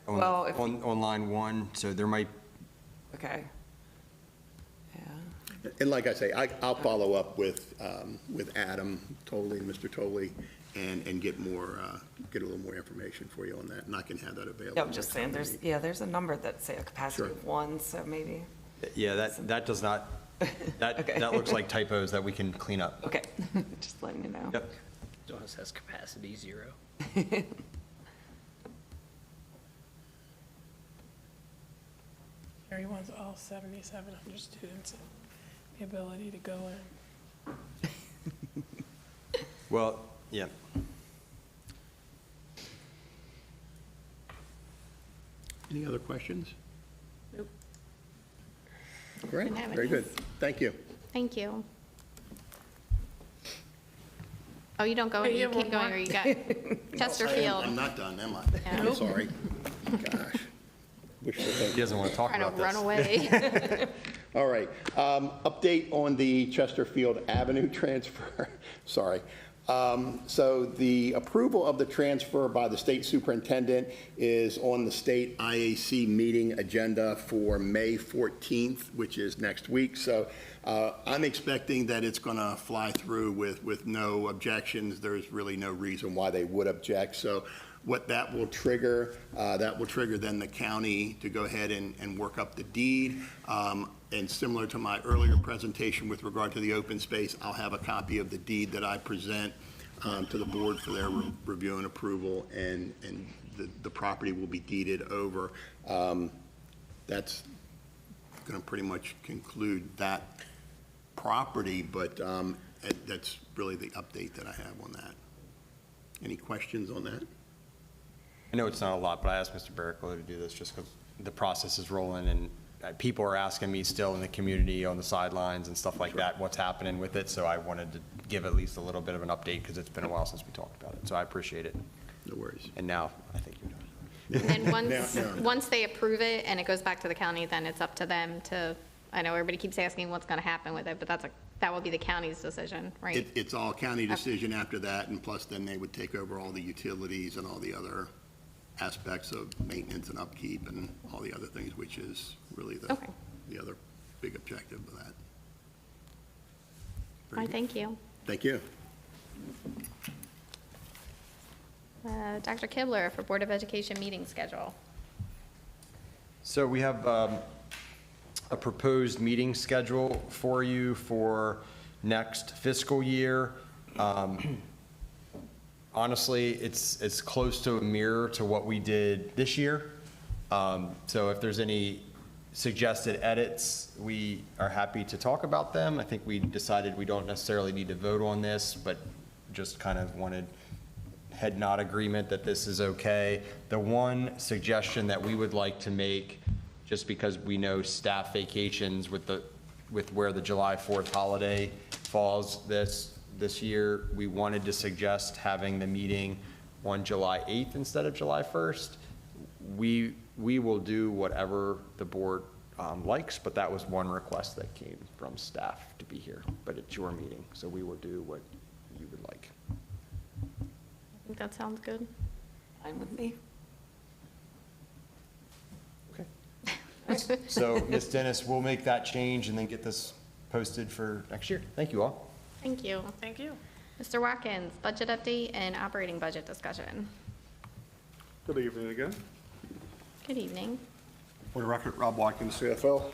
Well, if on line 1, so there might. Okay. And like I say, I'll follow up with Adam Tolley, Mr. Tolley, and get a little more information for you on that, and I can have that available. Yeah, I'm just saying, there's a number that say a capacity of 1, so maybe. Yeah, that does not, Okay. that looks like typos that we can clean up. Okay, just letting you know. Yep. It says capacity 0. Gary wants all 7,700 students and the ability to go in. Well, yeah. Any other questions? Nope. Great, Didn't have very any. good. Thank you. Thank you. Oh, you don't go, Hey, you you keep have going, one or you got I'm Chesterfield not done, am I? Yeah. I'm sorry. Gosh. He doesn't want to talk trying to about this. run away. All right. Update on the Chesterfield Avenue transfer. Sorry. So the approval of the transfer by the state superintendent is on the state IAC meeting agenda for May 14th, which is next week. So I'm expecting that it's going to fly through with no objections. There's really no reason why they would object. So what that will trigger then the county to go ahead and work up the deed. And similar to my earlier presentation with regard to the open space, I'll have a copy of the deed that I present to the board for their review and approval, and the property will be deeded over. That's going to pretty much conclude that property, but that's really the update that I have on that. Any questions on that? I know it's not a lot, but I asked Mr. Barricola to do this just because the process is rolling, and people are asking me still in the community on the sidelines and stuff like that, what's happening with it. So I wanted to give at least a little bit of an update because it's been a while since we talked about it. So I appreciate it. No worries. And now I think you're done. And then once they approve it and it goes back to the county, then it's up to them to, I know everybody keeps asking what's going to happen with it, but that will be the county's decision, right? It's all county decision after that, and plus then they would take over all the utilities and all the other aspects of maintenance and upkeep and all the other things, which is really the other big objective of that. All right, thank you. Thank you. Dr. Kibler for Board of Education meeting schedule. So we have a proposed meeting schedule for you for next fiscal year. Honestly, it's close to a mirror to what we did this year. So if there's any suggested edits, we are happy to talk about them. I think we decided we don't necessarily need to vote on this, but just kind of wanted head nod agreement that this is okay. The one suggestion that we would like to make, just because we know staff vacations with where the July 4th holiday falls this year, we wanted to suggest having the meeting on July 8th instead of July 1st. We will do whatever the board likes, but that was one request that came from staff to be here. But it's your meeting, so we will do what you would like. I think that sounds good. Fine with me. Okay. So, Ms. Dennis, we'll make that change and then get this posted for next year. Thank you all. Thank you. Thank you. Mr. Watkins, budget update and operating budget discussion. Good evening again. Good evening. For the record, Rob Watkins, CFO.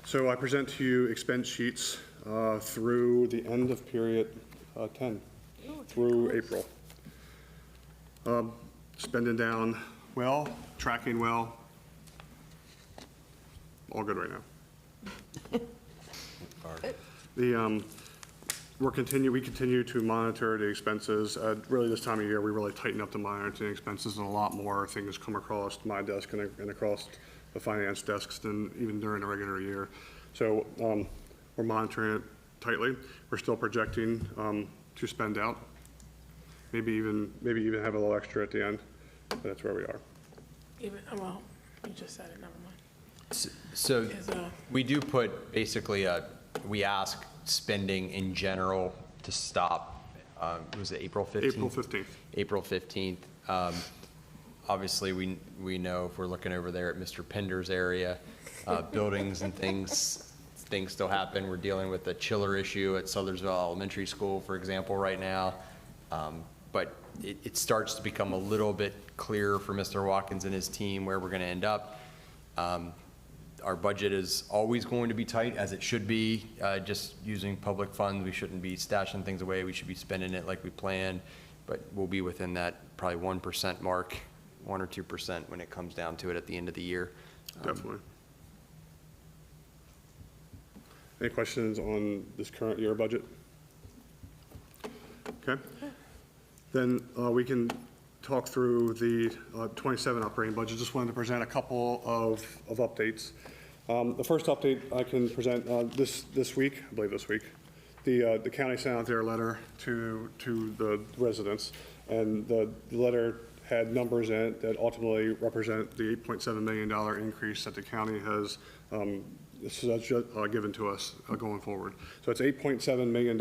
So I present to you expense sheets through the end of period 10, through April. Spending down well, tracking well, all good right now. We continue to monitor the expenses. Really this time of year, we really tighten up the monitoring expenses, and a lot more things come across my desk and across the finance desks than even during the regular year. So we're monitoring it tightly. We're still projecting to spend out. Maybe even have a little extra at the end. But that's where we are. Well, you just said it, never mind. So we do put basically we ask spending in general to stop, was it April 15th? April 15th. April 15th. Obviously, we know if we're looking over there at Mr. Pender's area, buildings and things still happen. We're dealing with a chiller issue at Sothersville Elementary School, for example, right now. But it starts to become a little bit clearer for Mr. Watkins and his team where we're going to end up. Our budget is always going to be tight, as it should be. Just using public funds, we shouldn't be stashing things away. We should be spending it like we planned, but we'll be within that probably 1% mark, 1 or 2% when it comes down to it at the end of the year. Definitely. Any questions on this current year budget? Okay. Then we can talk through the 27 operating budget. Just wanted to present a couple of updates. The first update I can present this week, I believe this week. The county sent out their letter to the residents, and the letter had numbers in it that ultimately represent the $8.7 million increase that the county has This is just given to us going forward. So it's $8.7 million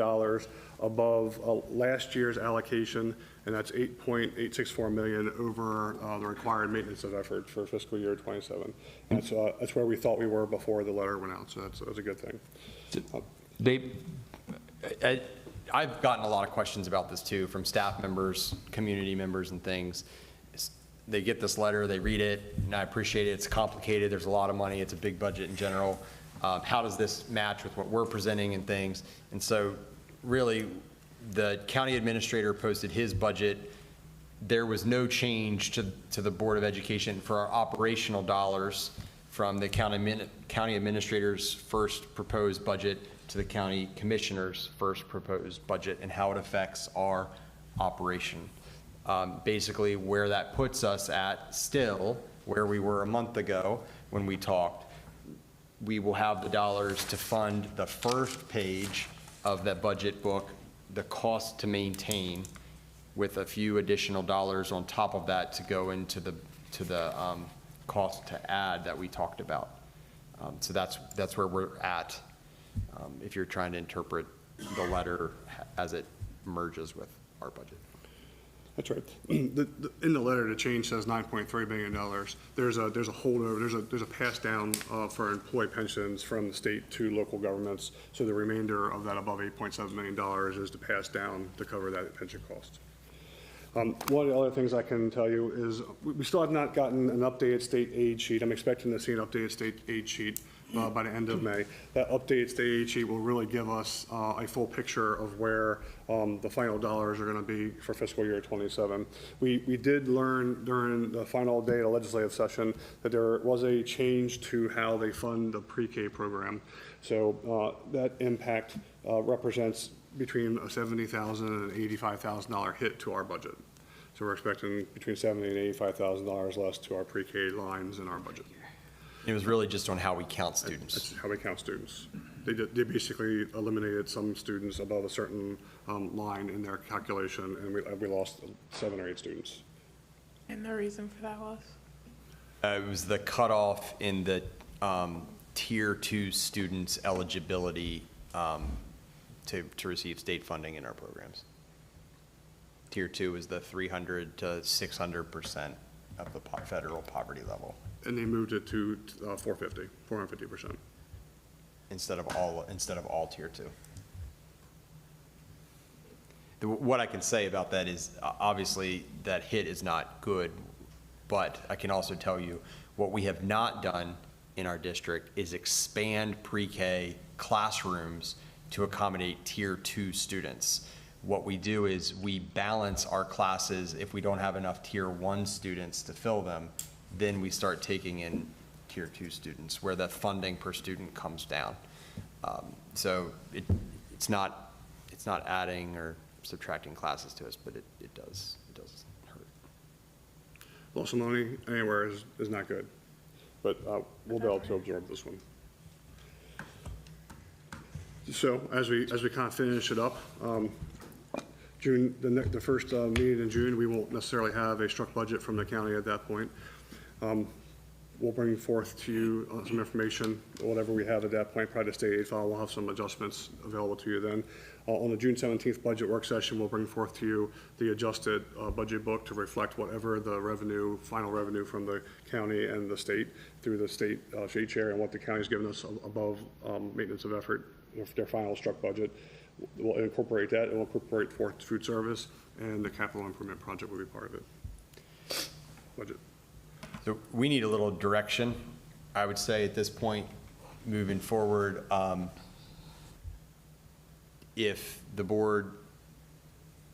above last year's allocation, and that's $8.864 million over the required maintenance of effort for fiscal year 27. That's where we thought we were before the letter went out, so that's a good thing. I've gotten a lot of questions about this too from staff members, community members and things. They get this letter, they read it, and I appreciate it. It's complicated. There's a lot of money. It's a big budget in general. How does this match with what we're presenting and things? And so really, the county administrator posted his budget. There was no change to the Board of Education for our operational dollars from the county administrator's first proposed budget to the county commissioner's first proposed budget and how it affects our operation. Basically, where that puts us at still, where we were a month ago when we talked, we will have the dollars to fund the first page of that budget book, the cost to maintain, with a few additional dollars on top of that to go into the cost to add that we talked about. So that's where we're at, if you're trying to interpret the letter as it merges with our budget. That's right. In the letter, the change says $9.3 billion. There's a holdover, there's a pass down for employee pensions from the state to local governments. So the remainder of that above $8.7 million is to pass down to cover that pension cost. One of the other things I can tell you is we still have not gotten an updated state aid sheet. I'm expecting to see an updated state aid sheet by the end of May. That updated state aid sheet will really give us a full picture of where the final dollars are going to be for fiscal year 27. We did learn during the final day of the legislative session that there was a change to how they fund the pre-K program. So that impact represents between a $70,000 and an $85,000 hit to our budget. So we're expecting between $70,000 and $85,000 less to our pre-K lines in our budget. It was really just on how we count students. That's how we count students. They basically eliminated some students above a certain line in their calculation, and we lost 7 or 8 students. And the reason for that was? It was the cutoff in the Tier 2 students' eligibility to receive state funding in our programs. Tier 2 is the 300 to 600% of the federal poverty level. And they moved it to 450%. Instead of all Tier 2. What I can say about that is obviously that hit is not good, but I can also tell you what we have not done in our district is expand pre-K classrooms to accommodate Tier 2 students. What we do is we balance our classes. If we don't have enough Tier 1 students to fill them, then we start taking in Tier 2 students where the funding per student comes down. So it's not adding or subtracting classes to us, but it does hurt. Loss of money anywhere is not good, but we'll be able to absorb this one. So as we kind of finish it up, June, the first meeting in June, we won't necessarily have a struck budget from the county at that point. We'll bring forth to you some information, whatever we have at that point, probably the state aid file. We'll have some adjustments available to you then. On the June 17th budget work session, we'll bring forth to you the adjusted budget book to reflect whatever the revenue, final revenue from the county and the state through the state shade share and what the county's given us above maintenance of effort, their final struck budget. We'll incorporate that, and we'll incorporate forth food service, and the capital improvement project will be part of it. Budget. So we need a little direction, I would say, at this point, moving forward. If the board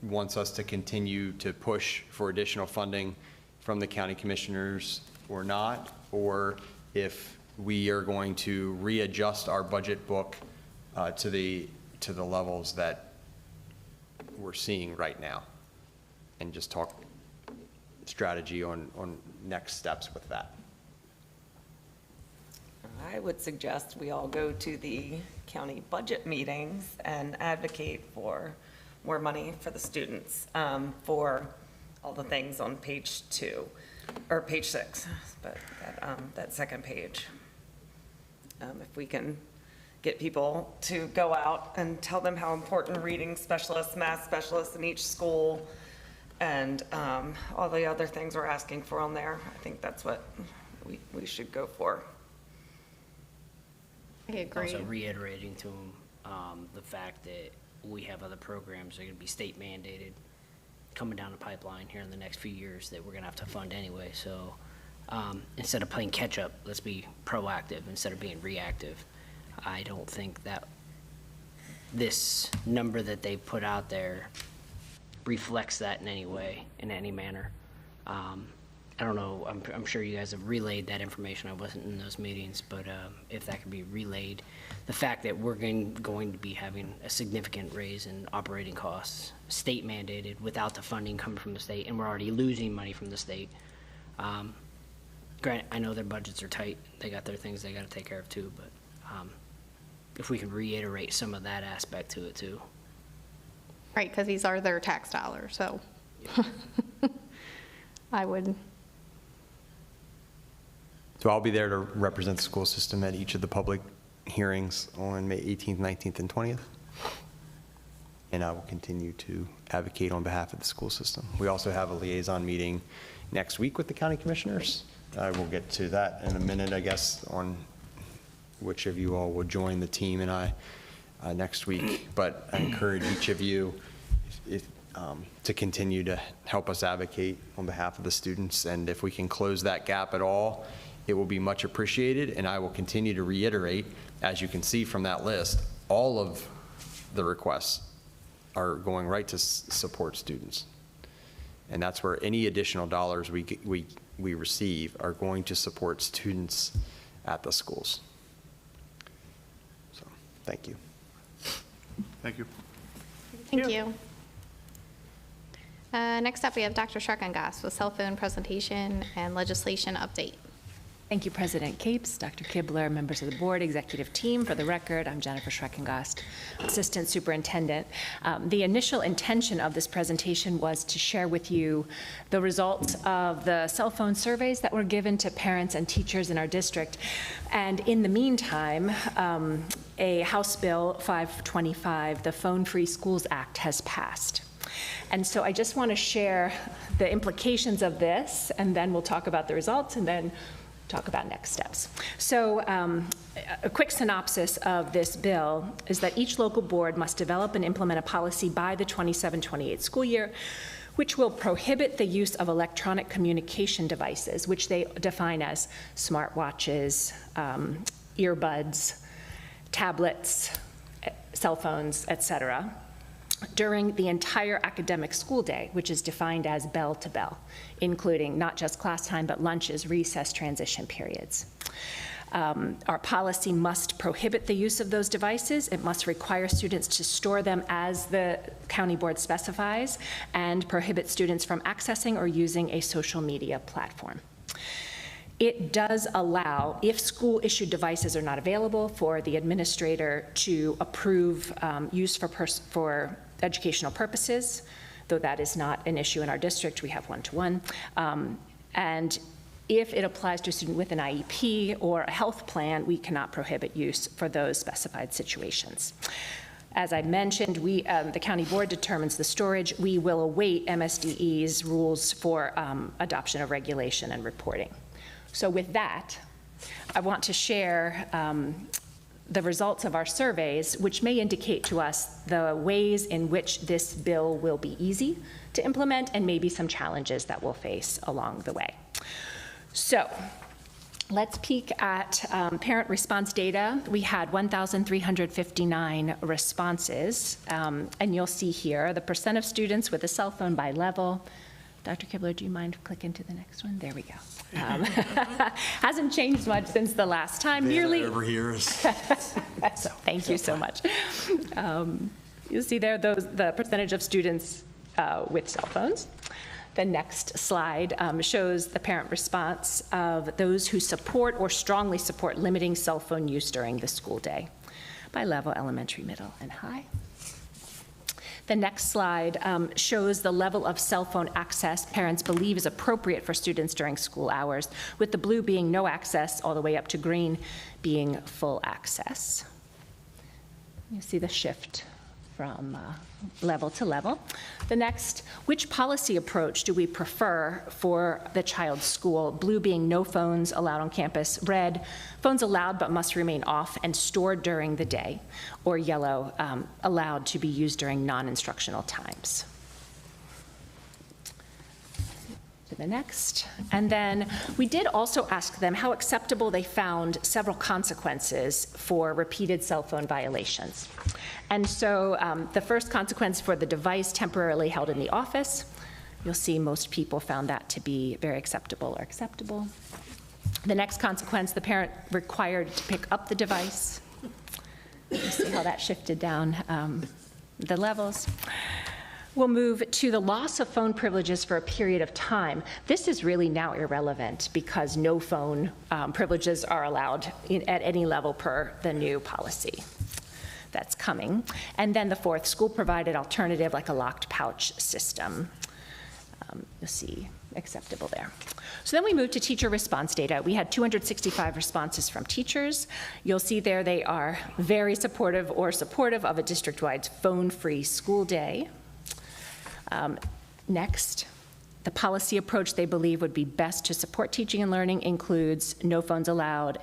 wants us to continue to push for additional funding from the county commissioners or not, or if we are going to readjust our budget book to the levels that we're seeing right now, and just talk strategy on next steps with that. I would suggest we all go to the county budget meetings and advocate for more money for the students for all the things on page 2 or page 6, but that second page. If we can get people to go out and tell them how important reading specialists, math specialists in each school, and all the other things we're asking for on there, I think that's what we should go for. I agree. Also reiterating to them the fact that we have other programs that are going to be state mandated coming down the pipeline here in the next few years that we're going to have to fund anyway. So instead of playing catch up, let's be proactive instead of being reactive. I don't think that this number that they put out there reflects that in any way, in any manner. I don't know, I'm sure you guys have relayed that information. I wasn't in those meetings, but if that could be relayed, the fact that we're going to be having a significant raise in operating costs, state mandated, without the funding coming from the state, and we're already losing money from the state. Granted, I know their budgets are tight. They got their things they got to take care of too, but if we can reiterate some of that aspect to it too. Right, because these are their tax dollars, so I would. So I'll be there to represent the school system at each of the public hearings on May 18th, 19th, and 20th. And I will continue to advocate on behalf of the school system. We also have a liaison meeting next week with the county commissioners. I will get to that in a minute, I guess, on which of you all will join the team and I next week. But I encourage each of you to continue to help us advocate on behalf of the students. And if we can close that gap at all, it will be much appreciated. And I will continue to reiterate, as you can see from that list, all of the requests are going right to support students. And that's where any additional dollars we receive are going to support students at the schools. So, thank you. Thank you. Thank you. Next up, we have Dr. Schreckengoss with cell phone presentation and legislation update. Thank you, President Capes, Dr. Kibler, members of the board, executive team. For the record, I'm Jennifer Schreckengoss, Assistant Superintendent. The initial intention of this presentation was to share with you the results of the cell phone surveys that were given to parents and teachers in our district. And in the meantime, a House Bill 525, the Phone Free Schools Act, has passed. And so I just want to share the implications of this, and then we'll talk about the results, and then talk about next steps. So a quick synopsis of this bill is that each local board must develop and implement a policy by the 27-28 school year, which will prohibit the use of electronic communication devices, which they define as smartwatches, earbuds, tablets, cell phones, etc., during the entire academic school day, which is defined as bell to bell, including not just class time, but lunches, recess, transition periods. Our policy must prohibit the use of those devices. It must require students to store them as the county board specifies, and prohibit students from accessing or using a social media platform. It does allow, if school-issued devices are not available, for the administrator to approve use for educational purposes, though that is not an issue in our district. We have one-to-one. And if it applies to a student with an IEP or a health plan, we cannot prohibit use for those specified situations. As I mentioned, the county board determines the storage. We will await MSDE's rules for adoption of regulation and reporting. So with that, I want to share the results of our surveys, which may indicate to us the ways in which this bill will be easy to implement and maybe some challenges that we'll face along the way. So let's peek at parent response data. We had 1,359 responses, and you'll see here the percent of students with a cell phone by level. Dr. Kibler, do you mind clicking to the next one? There we go. Hasn't changed much since the last time. Nearly over here is. Thank you so much. You'll see there the percentage of students with cell phones. The next slide shows the parent response of those who support or strongly support limiting cell phone use during the school day by level, elementary, middle, and high. The next slide shows the level of cell phone access parents believe is appropriate for students during school hours, with the blue being no access all the way up to green being full access. You see the shift from level to level. The next, which policy approach do we prefer for the child's school? Blue being no phones allowed on campus, red, phones allowed but must remain off and stored during the day, or yellow, allowed to be used during non-instructional times. To the next. And then we did also ask them how acceptable they found several consequences for repeated cell phone violations. And so the first consequence for the device temporarily held in the office, you'll see most people found that to be very acceptable or acceptable. The next consequence, the parent required to pick up the device. You see how that shifted down the levels. We'll move to the loss of phone privileges for a period of time. This is really now irrelevant because no phone privileges are allowed at any level per the new policy that's coming. And then the fourth, school-provided alternative like a locked pouch system. You'll see acceptable there. So then we moved to teacher response data. We had 265 responses from teachers. You'll see there they are very supportive or supportive of a district-wide phone-free school day. Next, the policy approach they believe would be best to support teaching and learning includes no phones allowed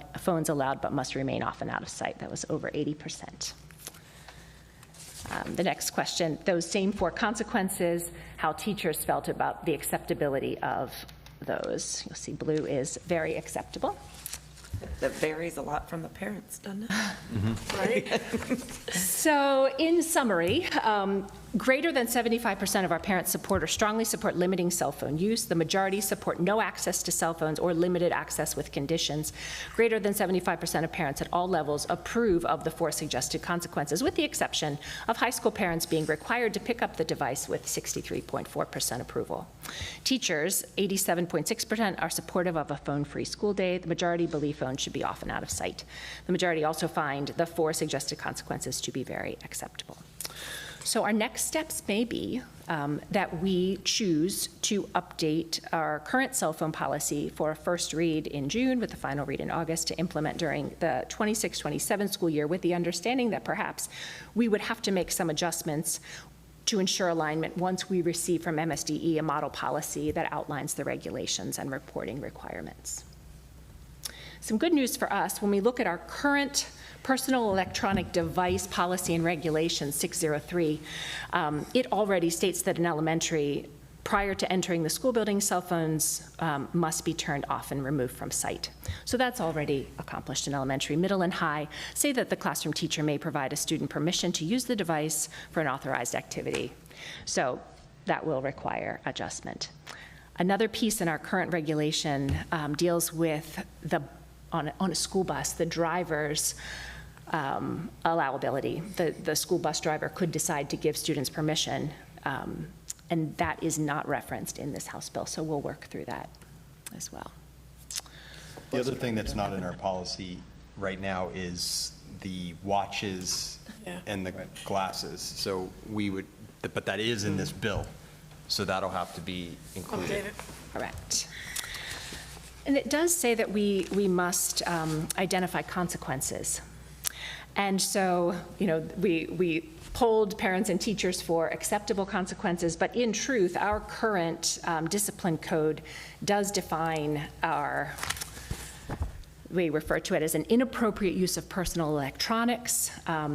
but must remain off and out of sight. That was over 80%. The next question, those same four consequences, how teachers felt about the acceptability of those. You'll see blue is very acceptable. That varies a lot from the parents, doesn't it? Mm-hmm. Right? So in summary, greater than 75% of our parents support or strongly support limiting cell phone use. The majority support no access to cell phones or limited access with conditions. Greater than 75% of parents at all levels approve of the four suggested consequences, with the exception of high school parents being required to pick up the device with 63.4% approval. Teachers, 87.6% are supportive of a phone-free school day. The majority believe phones should be off and out of sight. The majority also find the four suggested consequences to be very acceptable. So our next steps may be that we choose to update our current cell phone policy for a first read in June with the final read in August to implement during the 26-27 school year, with the understanding that perhaps we would have to make some adjustments to ensure alignment once we receive from MSDE a model policy that outlines the regulations and reporting requirements. Some good news for us, when we look at our current personal electronic device policy and regulation 603, it already states that in elementary, prior to entering the school building, cell phones must be turned off and removed from sight. So that's already accomplished in elementary. Middle and high say that the classroom teacher may provide a student permission to use the device for an authorized activity. So that will require adjustment. Another piece in our current regulation deals with on a school bus, the driver's allowability. The school bus driver could decide to give students permission, and that is not referenced in this House bill, so we'll work through that as well. The other thing that's not in our policy right now is the watches and the glasses. So we would, but that is in this bill, so that'll have to be included. Correct. And it does say that we must identify consequences. And so, you know, we polled parents and teachers for acceptable consequences, but in truth, our current discipline code does define we refer to it as an inappropriate use of personal electronics,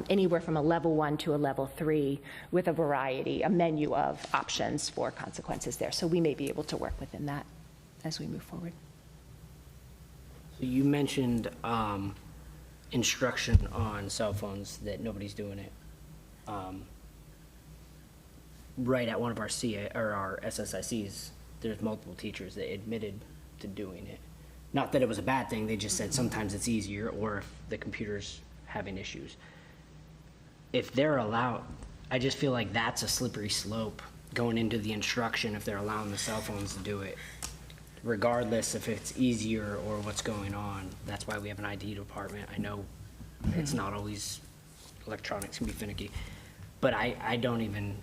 anywhere from a level 1 to a level 3, with a menu of options for consequences there. So we may be able to work within that as we move forward. You mentioned instruction on cell phones, that nobody's doing it. Right at one of our our SSICs, there's multiple teachers that admitted to doing it. Not that it was a bad thing, they just said sometimes it's easier, or if the computer's having issues. If they're allowed, I just feel like that's a slippery slope going into the instruction if they're allowing the cell phones to do it. Regardless if it's easier or what's going on. That's why we have an ID department. I know it's not always, electronics can be finicky, but I don't even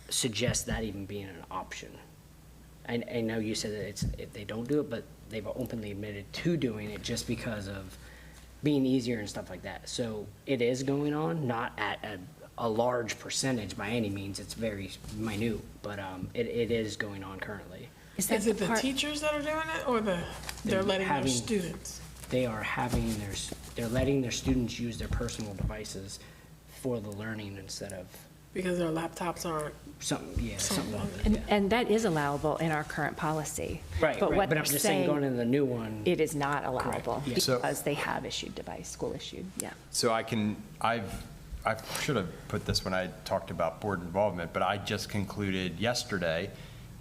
suggest that even being an option. I know you said that if they don't do it, but they've openly admitted to doing it just because of being easier and stuff like that. So it is going on, not at a large percentage by any means. It's very minute, but it is going on currently. Is it the teachers that are doing it, or they're letting their students? They are they're letting their students use their personal devices for the learning instead of. Because their laptops aren't. Something like that. And that is allowable in our current policy. Right, But what but I'm they're just saying going saying, into the new one. it is not allowable Yeah. So- because they have issued device, school issued, yeah. So I should have put this when I talked about board involvement, but I just concluded yesterday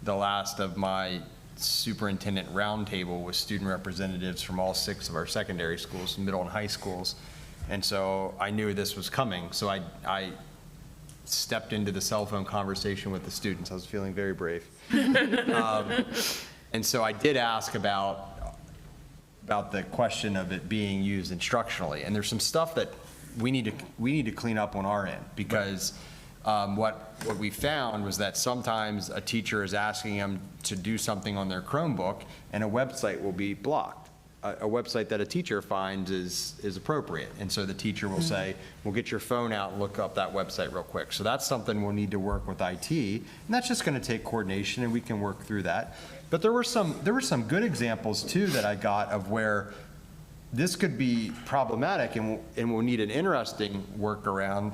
the last of my superintendent roundtable with student representatives from all 6 of our secondary schools, middle and high schools. And so I knew this was coming. So I stepped into the cell phone conversation with the students. I was feeling very brave. And so I did ask about the question of it being used instructionally. And there's some stuff that we need to clean up on our end, because what we found was that sometimes a teacher is asking them to do something on their Chromebook and a website will be blocked. A website that a teacher finds is appropriate. And so the teacher will say, well, get your phone out and look up that website real quick. So that's something we'll need to work with IT, and that's just going to take coordination, and we can work through that. But there were some good examples too that I got of where this could be problematic, and we'll need an interesting workaround,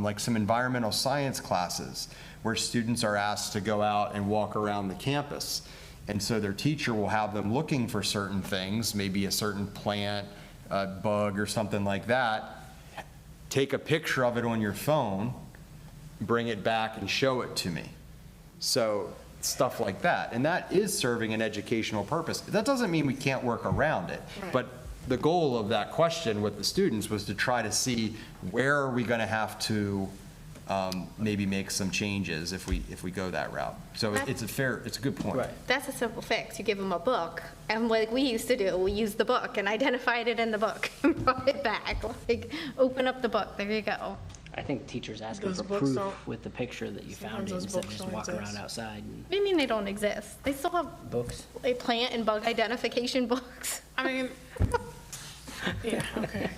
like some environmental science classes where students are asked to go out and walk around the campus. And so their teacher will have them looking for certain things, maybe a certain plant, a bug or something like that. Take a picture of it on your phone, bring it back and show it to me. So stuff like that. And that is serving an educational purpose. That doesn't mean we can't work around it. Right. But the goal of that question with the students was to try to see where are we going to have to maybe make some changes if we go that route. So it's a good point. Right. That's a simple fix. You give them a book, and what we used to do, we used the book and identified it in the book and brought it back. Like, open up the book, there you go. I think teachers asking Those for books proof don't- with the picture that you found Sometimes it those instead of books just don't walking around exist. outside. And What do you mean they don't exist? They still have books. like plant and bug identification books. I mean, yeah, okay.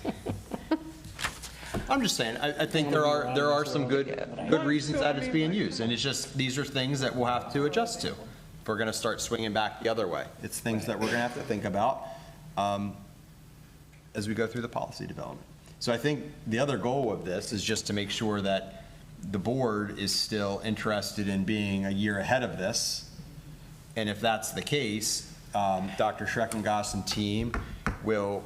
I'm just saying, I think there are some good reasons that it's being used, and it's just, these are things that we'll have to adjust to if we're going to start swinging back the other way. It's things that we're going to have to think about as we go through the policy development. So I think the other goal of this is just to make sure that the board is still interested in being a year ahead of this, and if that's the case, Dr. Schreckengoss and team will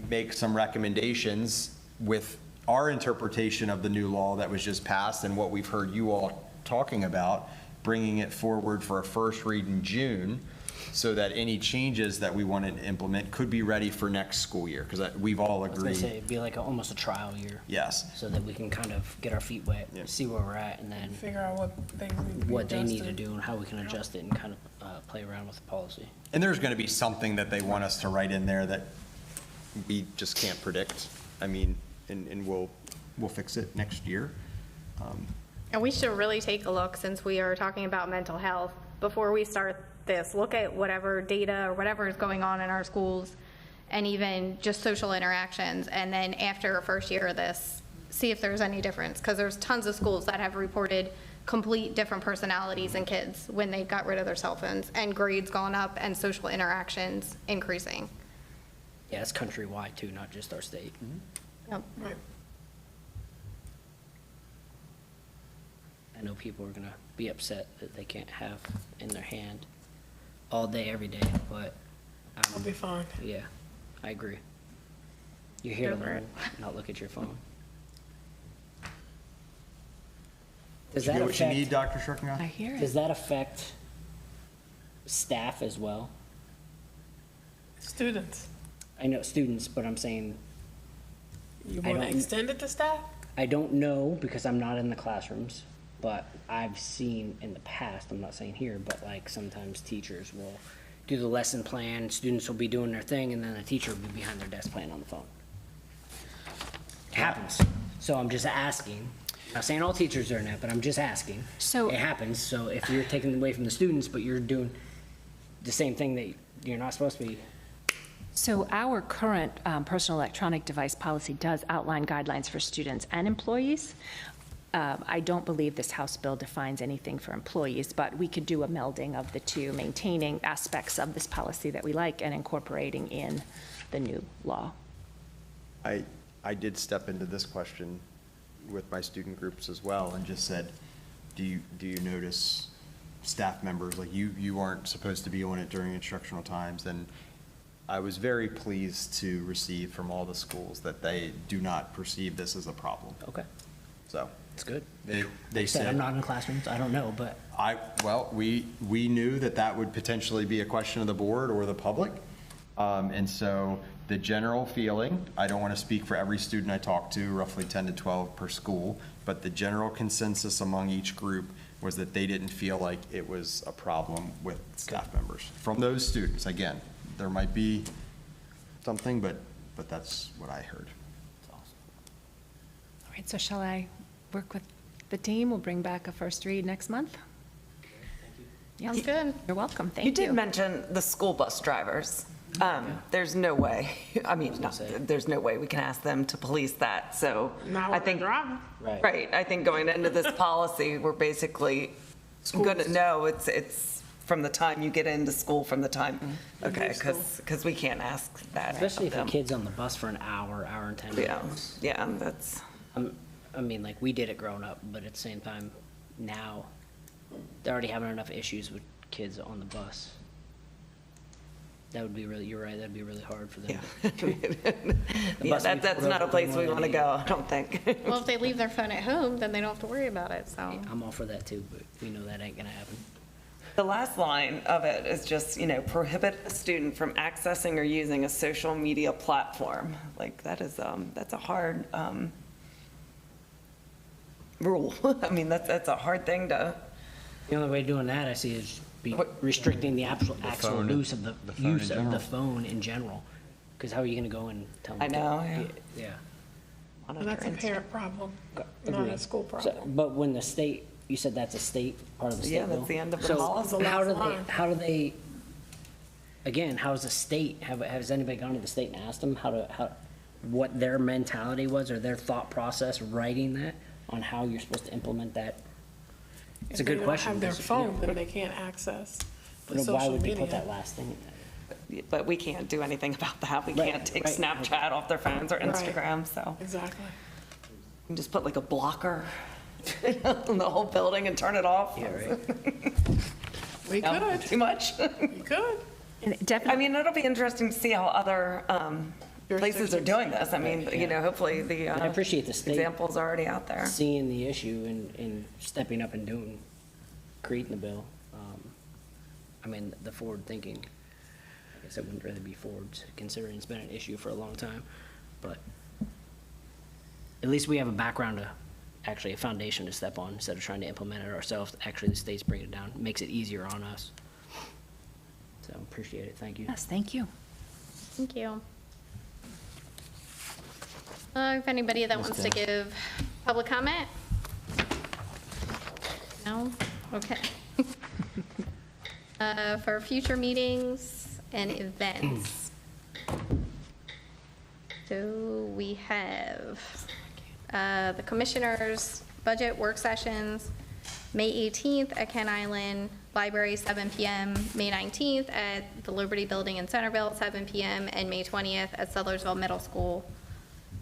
make some recommendations with our interpretation of the new law that was just passed and what we've heard you all talking about, bringing it forward for a first read in June, so that any changes that we wanted to implement could be ready for next school year, because we've all I was gonna agreed. say, it'd be like almost a trial year. Yes. So that we can kind of get our feet wet, see where we're at, and then Figure out what things need to be what they need to adjusted. do and how we can adjust it and kind of play around with the policy. And there's going to be something that they want us to write in there that we just can't predict. I mean, and we'll fix it next year. And we should really take a look, since we are talking about mental health, before we start this, look at whatever data or whatever is going on in our schools, and even just social interactions. And then after a first year of this, see if there's any difference, because there's tons of schools that have reported complete different personalities in kids when they got rid of their cell phones, and grades going up and social interactions increasing. Yeah, it's countrywide too, not just our state. Yep. Right. I know people are gonna be upset that they can't have in their hand all day, every day, but I'll be fine. yeah, I agree. You're here to Go for learn, not look at your phone. Did Does you that get what you affect, need, Dr. Schreckengoss? I hear does it. that affect staff as well? Students, I know students, but I'm saying, you I want to don't- extend it to staff? I don't know because I'm not in the classrooms, but I've seen in the past, I'm not saying here, but like sometimes teachers will do the lesson plan, students will be doing their thing, and then the teacher will be behind their desk playing on the phone. Happens. So I'm just asking. Not saying all teachers are in that, but I'm just asking. So- It happens, so if you're taking away from the students, but you're doing the same thing that you're not supposed to be. So our current personal electronic device policy does outline guidelines for students and employees. I don't believe this House bill defines anything for employees, but we could do a melding of the two, maintaining aspects of this policy that we like and incorporating in the new law. I did step into this question with my student groups as well and just said, do you notice staff members, like you aren't supposed to be on it during instructional times? And I was very pleased to receive from all the schools that they do not perceive this as a problem. Okay. So. That's good. They said. I'm not in classrooms, I don't know, but. We knew that would potentially be a question of the board or the public. And so the general feeling, I don't want to speak for every student I talked to, roughly 10 to 12 per school, but the general consensus among each group was that they didn't feel like it was a problem with staff members. From those students, again, there might be something, but that's what I heard. All right, so shall I work with the team? We'll bring back a first read next month. Sounds good. You're welcome, thank you. You did mention the school bus drivers. There's no way, I mean, there's no way we can ask them to police that, so I think. Right, I think going into this policy, we're basically gonna know it's from the time you get into school, from the time, okay, because we can't ask that. Especially if of your them. kid's on the bus for an hour and 10 minutes. Yeah, that's. I mean, like, we did it growing up, but at the same time, now, they're already having enough issues with kids on the bus. That would be really, you're right, that'd be really hard for them. Yeah, that's not a place we want to go, I don't think. Well, if they leave their phone at home, then they don't have to worry about it, so. I'm all for that too, but we know that ain't gonna happen. The last line of it is just, prohibit a student from accessing or using a social media platform. Like, that is, that's a hard rule. I mean, that's a hard thing to. The only way doing that, I see, is restricting the actual use of the phone in general. Because how are you gonna go and tell them? I know, Yeah. And that's a parent problem, not Agreed. a school So, problem. but when the state, you said that's a state, part of the state Yeah, bill? that's the end of the So policy. how do they, again, how's the state, has anybody gone to the state and asked them what their mentality was or their thought process writing that on how you're supposed to implement that? It's a good question. If they don't have because, their you know, phone, then they can't access the why social would they media. put that last thing? But we can't do anything about that. We Right, can't take right. Snapchat off their phones or Right. Instagram, so. Exactly. You can just put like a blocker on the whole building and turn it off. Yeah, right. We could, Too much. we could. And I definitely, mean, it'll be interesting to see how other places are doing this. I mean, hopefully the And I appreciate the state example's already out there. seeing the issue and stepping up and creating the bill. I mean, the forward thinking, I guess it wouldn't really be forward considering it's been an issue for a long time, but at least we have a background actually a foundation to step on instead of trying to implement it ourselves. Actually, the state's bringing it down, makes it easier on us. So appreciate it, thank you. yes, thank you. Thank you. If anybody that wants to give public comment? No? Okay. For future meetings and events. So we have the commissioners' budget work sessions, May 18th at Kent Island Library, 7 p.m., May 19th at the Liberty Building in Centerville at 7 p.m., and May 20th at Sudlersville Middle School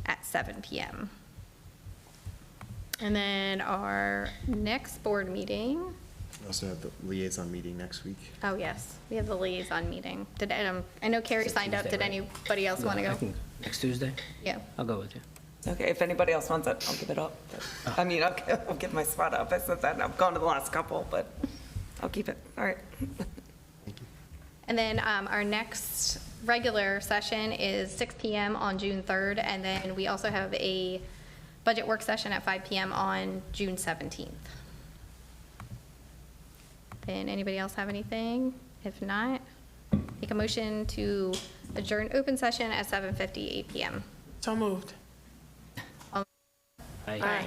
at 7 p.m. And then our next board meeting, We also have the liaison meeting next week. oh yes, we have the liaison meeting. Did, I know Carrie It's signed up, Tuesday, did right? anybody else want to go? Next Tuesday? Yeah. I'll go with you. Okay, if anybody else wants it, I'll give it up. I mean, I'll give my spot up. I said that, I've gone to the last couple, but I'll keep it. All right. And then our next regular session is 6 p.m. on June 3rd, and then we also have a budget work session at 5 p.m. on June 17th. Then anybody else have anything? If not, make a motion to adjourn open session at 7:58 p.m. So moved. Aye. Aye.